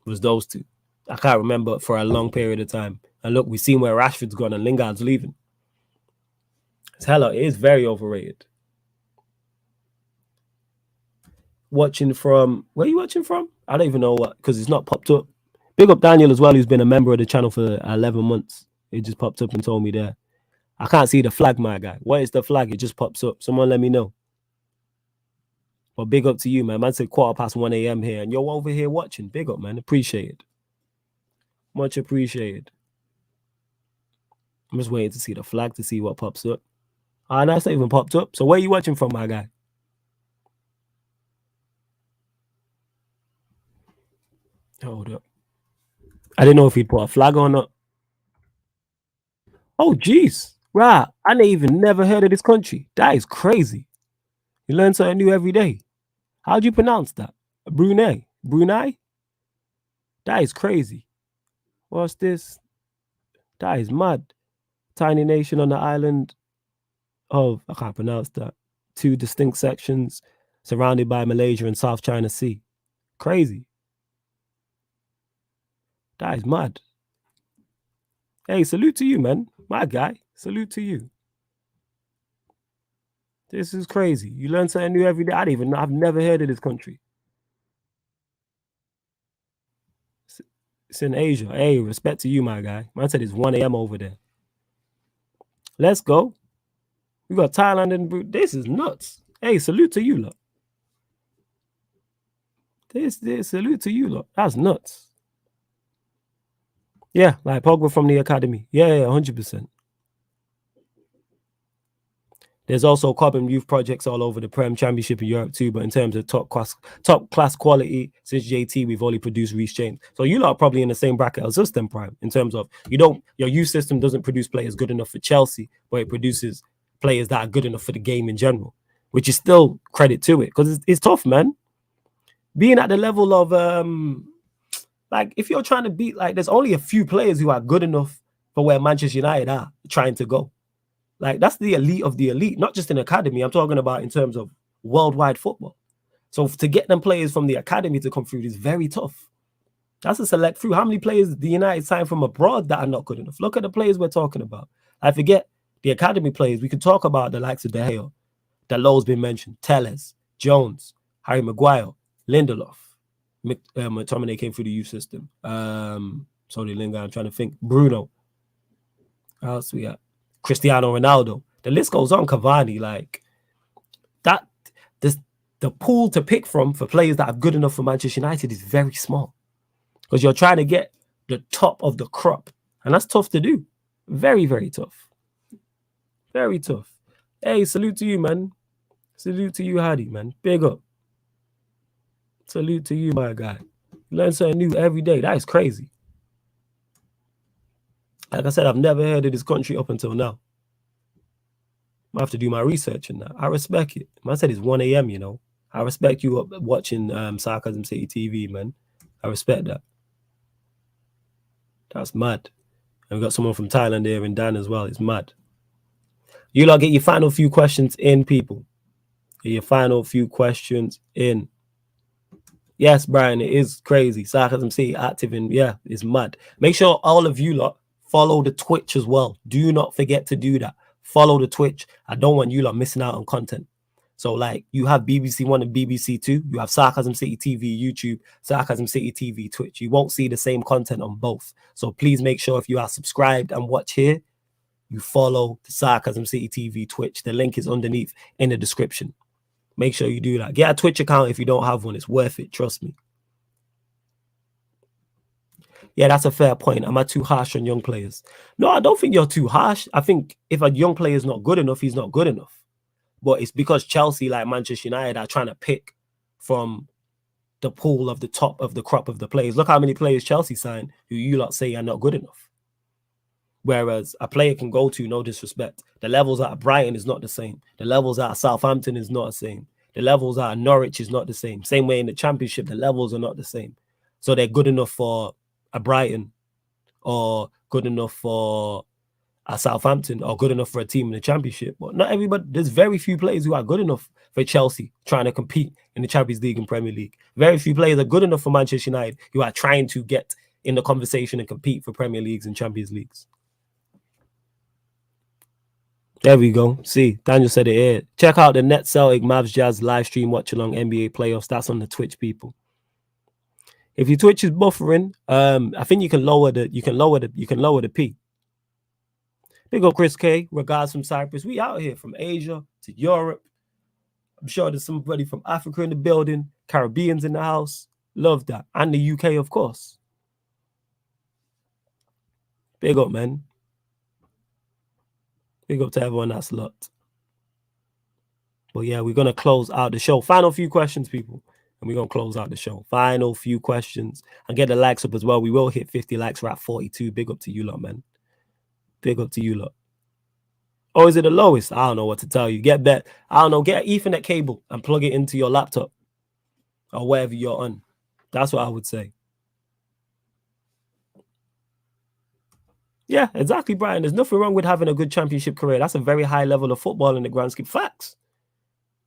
A: It was those 2. I can't remember for a long period of time. And look, we've seen where Rashford's gone and Lingard's leaving. It's hella, it is very overrated. Watching from, where are you watching from? I don't even know what, because it's not popped up. Big up Daniel as well, who's been a member of the channel for 11 months. It just popped up and told me there. I can't see the flag, my guy. What is the flag? It just pops up. Someone let me know. But big up to you, man. Man said 1:15 a.m. here, and you're over here watching. Big up, man. Appreciated. Much appreciated. I'm just waiting to see the flag to see what pops up. Ah, no, it's not even popped up. So where are you watching from, my guy? Hold up. I didn't know if he'd put a flag or not. Oh, jeez. Right. I ain't even never heard of this country. That is crazy. You learn something new every day. How do you pronounce that? Brunei? Brunei? That is crazy. What's this? That is mad. Tiny nation on the island of, I can't pronounce that, 2 distinct sections surrounded by Malaysia and South China Sea. Crazy. That is mad. Hey, salute to you, man. My guy. Salute to you. This is crazy. You learn something new every day. I don't even know. I've never heard of this country. It's in Asia. Hey, respect to you, my guy. Man said it's 1 a.m. over there. Let's go. We got Thailand and this is nuts. Hey, salute to you, look. This salute to you, look. That's nuts. Yeah, like Pogba from the academy. Yeah, 100%. There's also carbon youth projects all over the Prem Championship in Europe too, but in terms of top class quality, since JT, we've only produced Reece James. So you lot are probably in the same bracket as us then, Prime, in terms of your youth system doesn't produce players good enough for Chelsea, but it produces players that are good enough for the game in general, which is still credit to it, because it's tough, man. Being at the level of like if you're trying to beat, like there's only a few players who are good enough for where Manchester United are trying to go. Like that's the elite of the elite, not just in academy. I'm talking about in terms of worldwide football. So to get them players from the academy to come through is very tough. That's a select through. How many players the United signed from abroad that are not good enough? Look at the players we're talking about. I forget the academy players. We could talk about the likes of De Gea, that Lowe's been mentioned, Telles, Jones, Harry Maguire, Lindelof. McTominay came through the youth system. Sorry, Lingard, I'm trying to think. Bruno. What else we got? Cristiano Ronaldo. The list goes on. Cavani, like that. The pool to pick from for players that are good enough for Manchester United is very small, because you're trying to get the top of the crop, and that's tough to do. Very, very tough. Very tough. Hey, salute to you, man. Salute to you, Hadi, man. Big up. Salute to you, my guy. Learn something new every day. That is crazy. Like I said, I've never heard of this country up until now. I have to do my research in that. I respect it. Man said it's 1 a.m., you know. I respect you up watching Sarcasm City TV, man. I respect that. That's mad. And we got someone from Thailand there in Dan as well. It's mad. You lot get your final few questions in, people. Get your final few questions in. Yes, Brian, it is crazy. Sarcasm City active in, yeah, it's mad. Make sure all of you lot follow the Twitch as well. Do not forget to do that. Follow the Twitch. I don't want you lot missing out on content. So, like, you have BBC One and BBC Two. You have Sarcasm City TV YouTube, Sarcasm City TV Twitch. You won't see the same content on both. So please make sure if you are subscribed and watch here, you follow the Sarcasm City TV Twitch. The link is underneath in the description. Make sure you do that. Get a Twitch account if you don't have one. It's worth it. Trust me. Yeah, that's a fair point. Am I too harsh on young players? No, I don't think you're too harsh. I think if a young player is not good enough, he's not good enough. But it's because Chelsea, like Manchester United, are trying to pick from the pool of the top of the crop of the players. Look how many players Chelsea signed who you lot say are not good enough. Whereas a player can go to, no disrespect, the levels at Brighton is not the same. The levels at Southampton is not the same. The levels at Norwich is not the same. Same way in the Championship, the levels are not the same. So they're good enough for a Brighton or good enough for a Southampton or good enough for a team in the Championship. But not everybody, there's very few players who are good enough for Chelsea trying to compete in the Champions League and Premier League. Very few players are good enough for Manchester United who are trying to get in the conversation and compete for Premier Leagues and Champions Leagues. There we go. See, Daniel said it here. Check out the Net Celtic Mavs Jazz live stream watch along NBA playoffs. That's on the Twitch, people. If your Twitch is buffering, I think you can lower the P. Big up Chris K. Regards from Cyprus. We out here from Asia to Europe. I'm sure there's somebody from Africa in the building, Caribbeans in the house. Love that. And the UK, of course. Big up, man. Big up to everyone that's locked. But yeah, we're going to close out the show. Final few questions, people. And we're going to close out the show. Final few questions. And get the likes up as well. We will hit 50 likes. We're at 42. Big up to you lot, man. Big up to you lot. Or is it the lowest? I don't know what to tell you. Get that. I don't know. Get an Ethernet cable and plug it into your laptop or wherever you're on. That's what I would say. Yeah, exactly, Brian. There's nothing wrong with having a good championship career. That's a very high level of football in the grand scheme. Facts.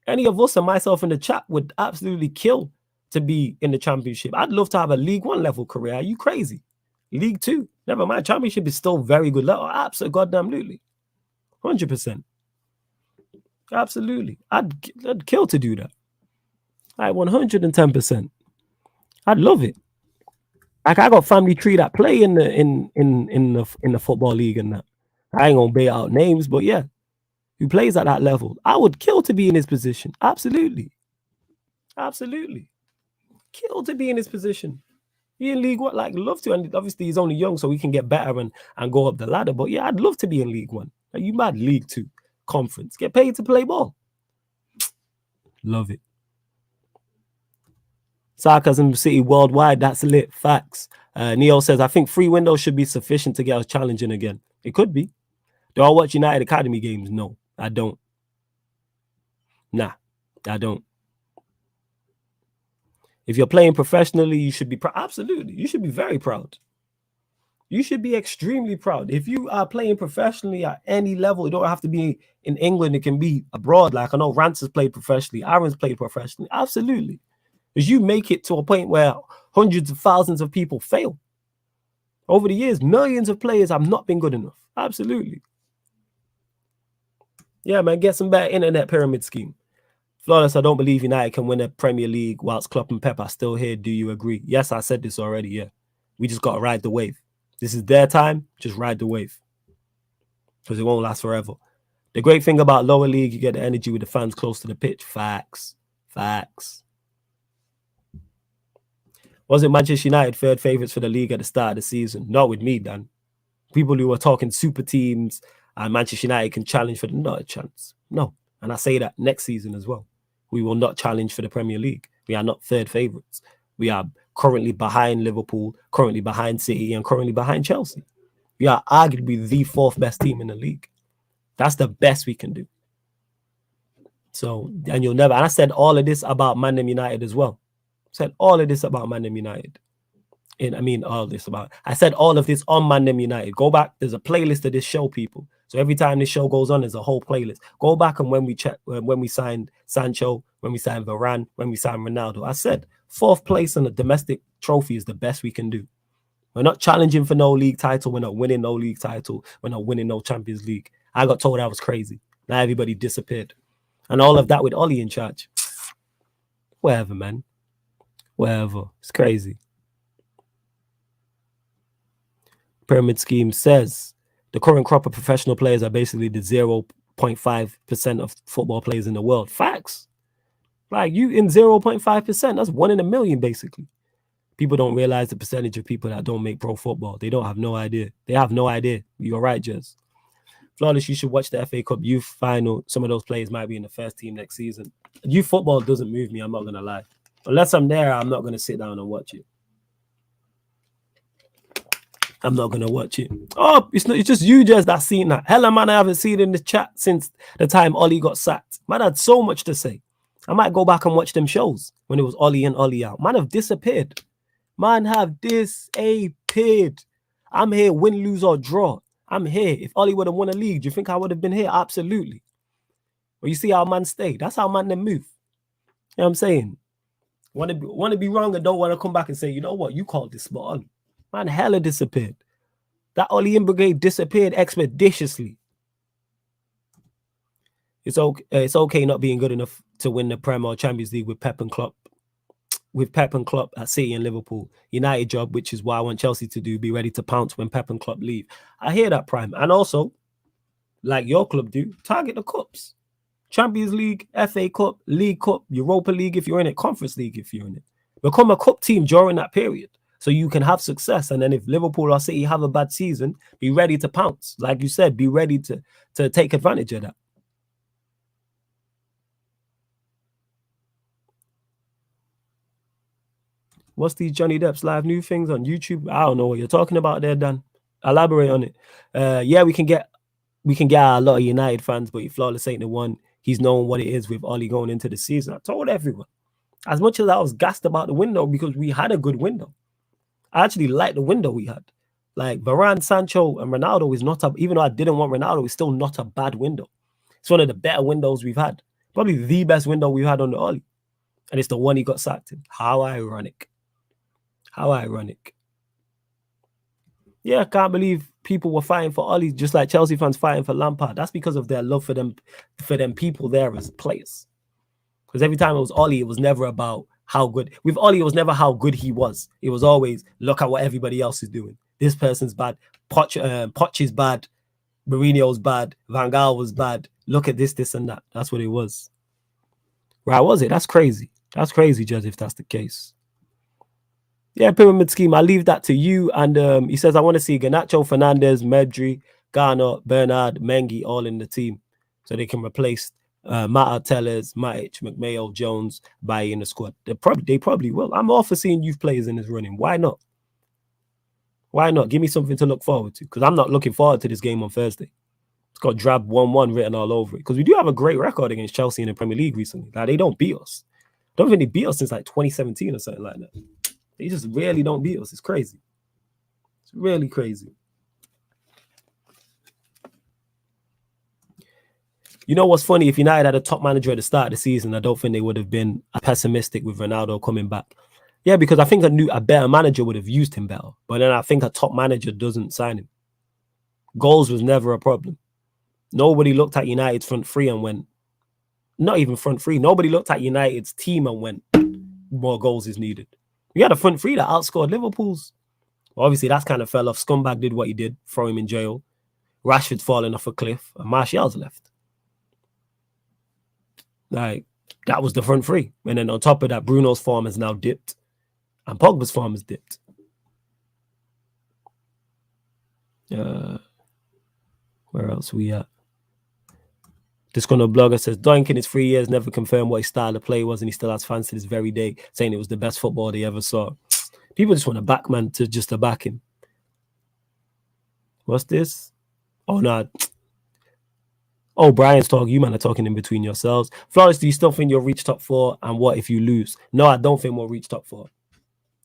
A: Any of us and myself in the chat would absolutely kill to be in the championship. I'd love to have a League One level career. Are you crazy? League Two. Never mind. Championship is still very good level. Absolutely, goddamn, 100%. Absolutely. I'd kill to do that. 110%. I'd love it. Like I got family tree that play in the football league and that. I ain't gonna bait out names, but yeah, who plays at that level. I would kill to be in his position. Absolutely. Absolutely. Kill to be in his position. Be in League One, like love to. And obviously he's only young, so he can get better and go up the ladder. But yeah, I'd love to be in League One. Like, you mad? League Two, conference. Get paid to play ball. Love it. Sarcasm City worldwide, that's lit. Facts. Neo says, I think 3 windows should be sufficient to get us challenging again. It could be. Do I watch United Academy games? No, I don't. Nah, I don't. If you're playing professionally, you should be proud. Absolutely. You should be very proud. You should be extremely proud. If you are playing professionally at any level, it don't have to be in England. It can be abroad. Like I know Rance has played professionally. Aaron's played professionally. Absolutely. Because you make it to a point where hundreds of thousands of people fail. Over the years, millions of players have not been good enough. Absolutely. Yeah, man, get some better internet pyramid scheme. Flawless, I don't believe United can win a Premier League whilst Klopp and Pep are still here. Do you agree? Yes, I said this already, yeah. We just got to ride the wave. This is their time. Just ride the wave. Because it won't last forever. The great thing about lower league, you get the energy with the fans close to the pitch. Facts. Facts. Wasn't Manchester United third favourites for the league at the start of the season? Not with me, Dan. People who are talking super teams and Manchester United can challenge for the not a chance. No. And I say that next season as well. We will not challenge for the Premier League. We are not third favourites. We are currently behind Liverpool, currently behind City, and currently behind Chelsea. We are arguably the fourth best team in the league. That's the best we can do. So, and you'll never, and I said all of this about ManDem United as well. Said all of this about ManDem United. I said all of this on ManDem United. Go back. There's a playlist of this show, people. So every time this show goes on, there's a whole playlist. Go back and when we signed Sancho, when we signed Varane, when we signed Ronaldo, I said fourth place in a domestic trophy is the best we can do. We're not challenging for no league title. We're not winning no league title. We're not winning no Champions League. I got told I was crazy. Now everybody disappeared. And all of that with Ollie in charge. Whatever, man. Whatever. It's crazy. Pyramid scheme says the current crop of professional players are basically the 0.5% of football players in the world. Facts. Like you in 0.5%, that's 1 in a million, basically. People don't realize the percentage of people that don't make pro football. They don't have no idea. They have no idea. You're right, Jez. Flawless, you should watch the FA Cup youth final. Some of those players might be in the first team next season. Youth football doesn't move me, I'm not going to lie. Unless I'm there, I'm not going to sit down and watch it. I'm not going to watch it. Oh, it's just you, Jez, that's seen that. Hella, man, I haven't seen it in the chat since the time Ollie got sacked. Man had so much to say. I might go back and watch them shows when it was Ollie and Ollie out. Man have disappeared. Man have disappeared. I'm here, win, lose, or draw. I'm here. If Ollie would have won a league, do you think I would have been here? Absolutely. Well, you see how man stay. That's how man them move. You know what I'm saying? Want to be wrong and don't want to come back and say, you know what, you called this spot on. Man, hella disappeared. That Ollie in brigade disappeared expeditiously. It's okay not being good enough to win the Premier or Champions League with Pep and Klopp. With Pep and Klopp at City and Liverpool. United job, which is what I want Chelsea to do, be ready to pounce when Pep and Klopp leave. I hear that, Prime. And also, like your club do, target the cups. Champions League, FA Cup, League Cup, Europa League if you're in it, Conference League if you're in it. Become a cup team during that period so you can have success. And then if Liverpool or City have a bad season, be ready to pounce. Like you said, be ready to take advantage of that. What's these Johnny Depp's live new things on YouTube? I don't know what you're talking about there, Dan. Elaborate on it. Yeah, we can get a lot of United fans, but Flawless ain't the one. He's known what it is with Ollie going into the season. I told everyone. As much as I was gassed about the window because we had a good window. I actually like the window we had. Like Varane, Sancho, and Ronaldo is not even though I didn't want Ronaldo, it's still not a bad window. It's one of the better windows we've had. Probably the best window we've had on the Ollie. And it's the one he got sacked in. How ironic. How ironic. Yeah, I can't believe people were fighting for Ollie just like Chelsea fans fighting for Lampard. That's because of their love for them people there as players. Because every time it was Ollie, it was never about how good. With Ollie, it was never how good he was. It was always, look at what everybody else is doing. This person's bad. Poch is bad. Mourinho's bad. Van Gaal was bad. Look at this, and that. That's what it was. Right, was it? That's crazy. That's crazy, Judge, if that's the case. Yeah, pyramid scheme. I'll leave that to you. And he says, I want to see Garnacho, Fernandez, Medri, Garner, Bernard, Mengi all in the team so they can replace Mata, Tellez, Matic, McMayo, Jones, Bailly in the squad. They probably will. I'm all for seeing youth players in this running. Why not? Why not? Give me something to look forward to because I'm not looking forward to this game on Thursday. It's got drab 1-1 written all over it because we do have a great record against Chelsea in the Premier League recently. Like, they don't beat us. I don't think they beat us since like 2017 or something like that. They just really don't beat us. It's crazy. It's really crazy. You know what's funny? If United had a top manager at the start of the season, I don't think they would have been pessimistic with Ronaldo coming back. Yeah, because I think a better manager would have used him better. But then I think a top manager doesn't sign him. Goals was never a problem. Nobody looked at United's front three and went, not even front three. Nobody looked at United's team and went, more goals is needed. We had a front three that outscored Liverpool's. Well, obviously, that's kind of fell off. Scumbag did what he did, throw him in jail. Rashford's falling off a cliff, and Martial's left. Like, that was the front three. And then on top of that, Bruno's form has now dipped, and Pogba's form has dipped. Where else we at? Disgruntled blogger says, Doink in his 3 years never confirmed what his style of play was, and he still has fans to this very day saying it was the best football they ever saw. People just want to back man to back him. What's this? Oh, no. Oh, Brian's talking. You man are talking in between yourselves. Flores, do you still think you'll reach top 4? And what if you lose? No, I don't think we'll reach top 4.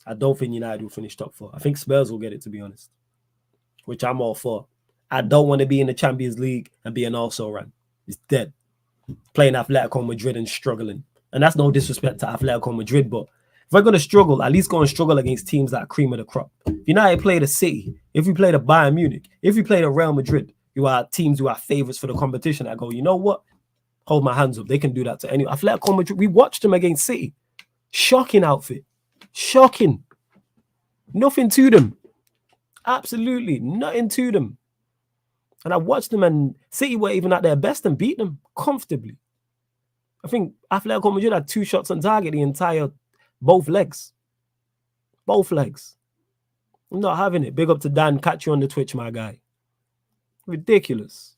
A: I don't think United will finish top 4. I think Spurs will get it, to be honest, which I'm all for. I don't want to be in the Champions League and be an also-ran. It's dead. Playing Atletico Madrid and struggling. And that's no disrespect to Atletico Madrid, but if we're going to struggle, at least go and struggle against teams that are cream of the crop. If United play the City, if we play the Bayern Munich, if we play the Real Madrid, you are teams who are favorites for the competition. I go, you know what? Hold my hands up. They can do that to any Atletico Madrid. We watched them against City. Shocking outfit. Shocking. Nothing to them. Absolutely nothing to them. And I watched them, and City were even at their best and beat them comfortably. I think Atletico Madrid had 2 shots on target the entire, both legs. Both legs. I'm not having it. Big up to Dan. Catch you on the Twitch, my guy. Ridiculous.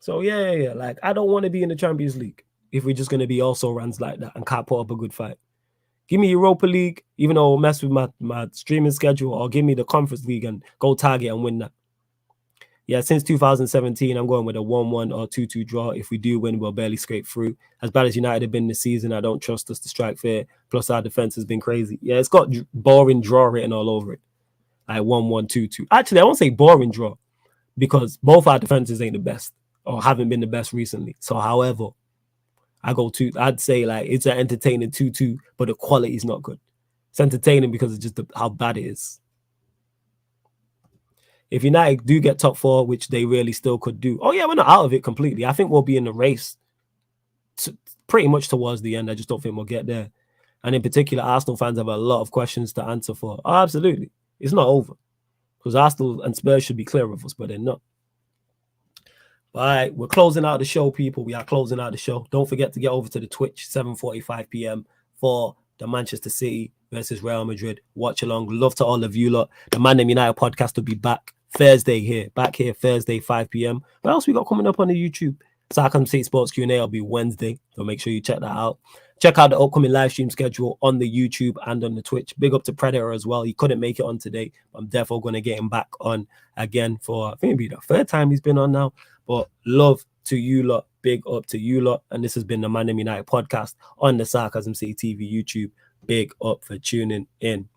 A: So, yeah. Like, I don't want to be in the Champions League if we're just going to be also runs like that and can't put up a good fight. Give me Europa League, even though I'll mess with my streaming schedule, or give me the Conference League and go target and win that. Yeah, since 2017, I'm going with a 1-1 or 2-2 draw. If we do win, we'll barely scrape through. As bad as United have been this season, I don't trust us to strike fair. Plus, our defense has been crazy. Yeah, it's got boring draw written all over it. Like 1-1, 2-2. Actually, I won't say boring draw because both our defenses ain't the best or haven't been the best recently. So, however, I'd say like it's an entertaining 2-2, but the quality is not good. It's entertaining because it's just how bad it is. If United do get top 4, which they really still could do, oh yeah, we're not out of it completely. I think we'll be in the race pretty much towards the end. I just don't think we'll get there. And in particular, Arsenal fans have a lot of questions to answer for. Oh, absolutely. It's not over. Because Arsenal and Spurs should be clear of us, but they're not. All right, we're closing out the show, people. We are closing out the show. Don't forget to get over to the Twitch, 7:45 p.m. for the Manchester City versus Real Madrid watch along. Love to all of you lot. The ManDem United podcast will be back Thursday here. Back here Thursday, 5 p.m. What else we got coming up on the YouTube? Sarcasm City Sports Q&A will be Wednesday, so make sure you check that out. Check out the upcoming live stream schedule on the YouTube and on the Twitch. Big up to Predator as well. He couldn't make it on today. I'm definitely going to get him back on again for, I think it'll be the 3rd time he's been on now. But love to you lot. Big up to you lot. And this has been the ManDem United podcast on the Sarcasm City TV YouTube. Big up for tuning in.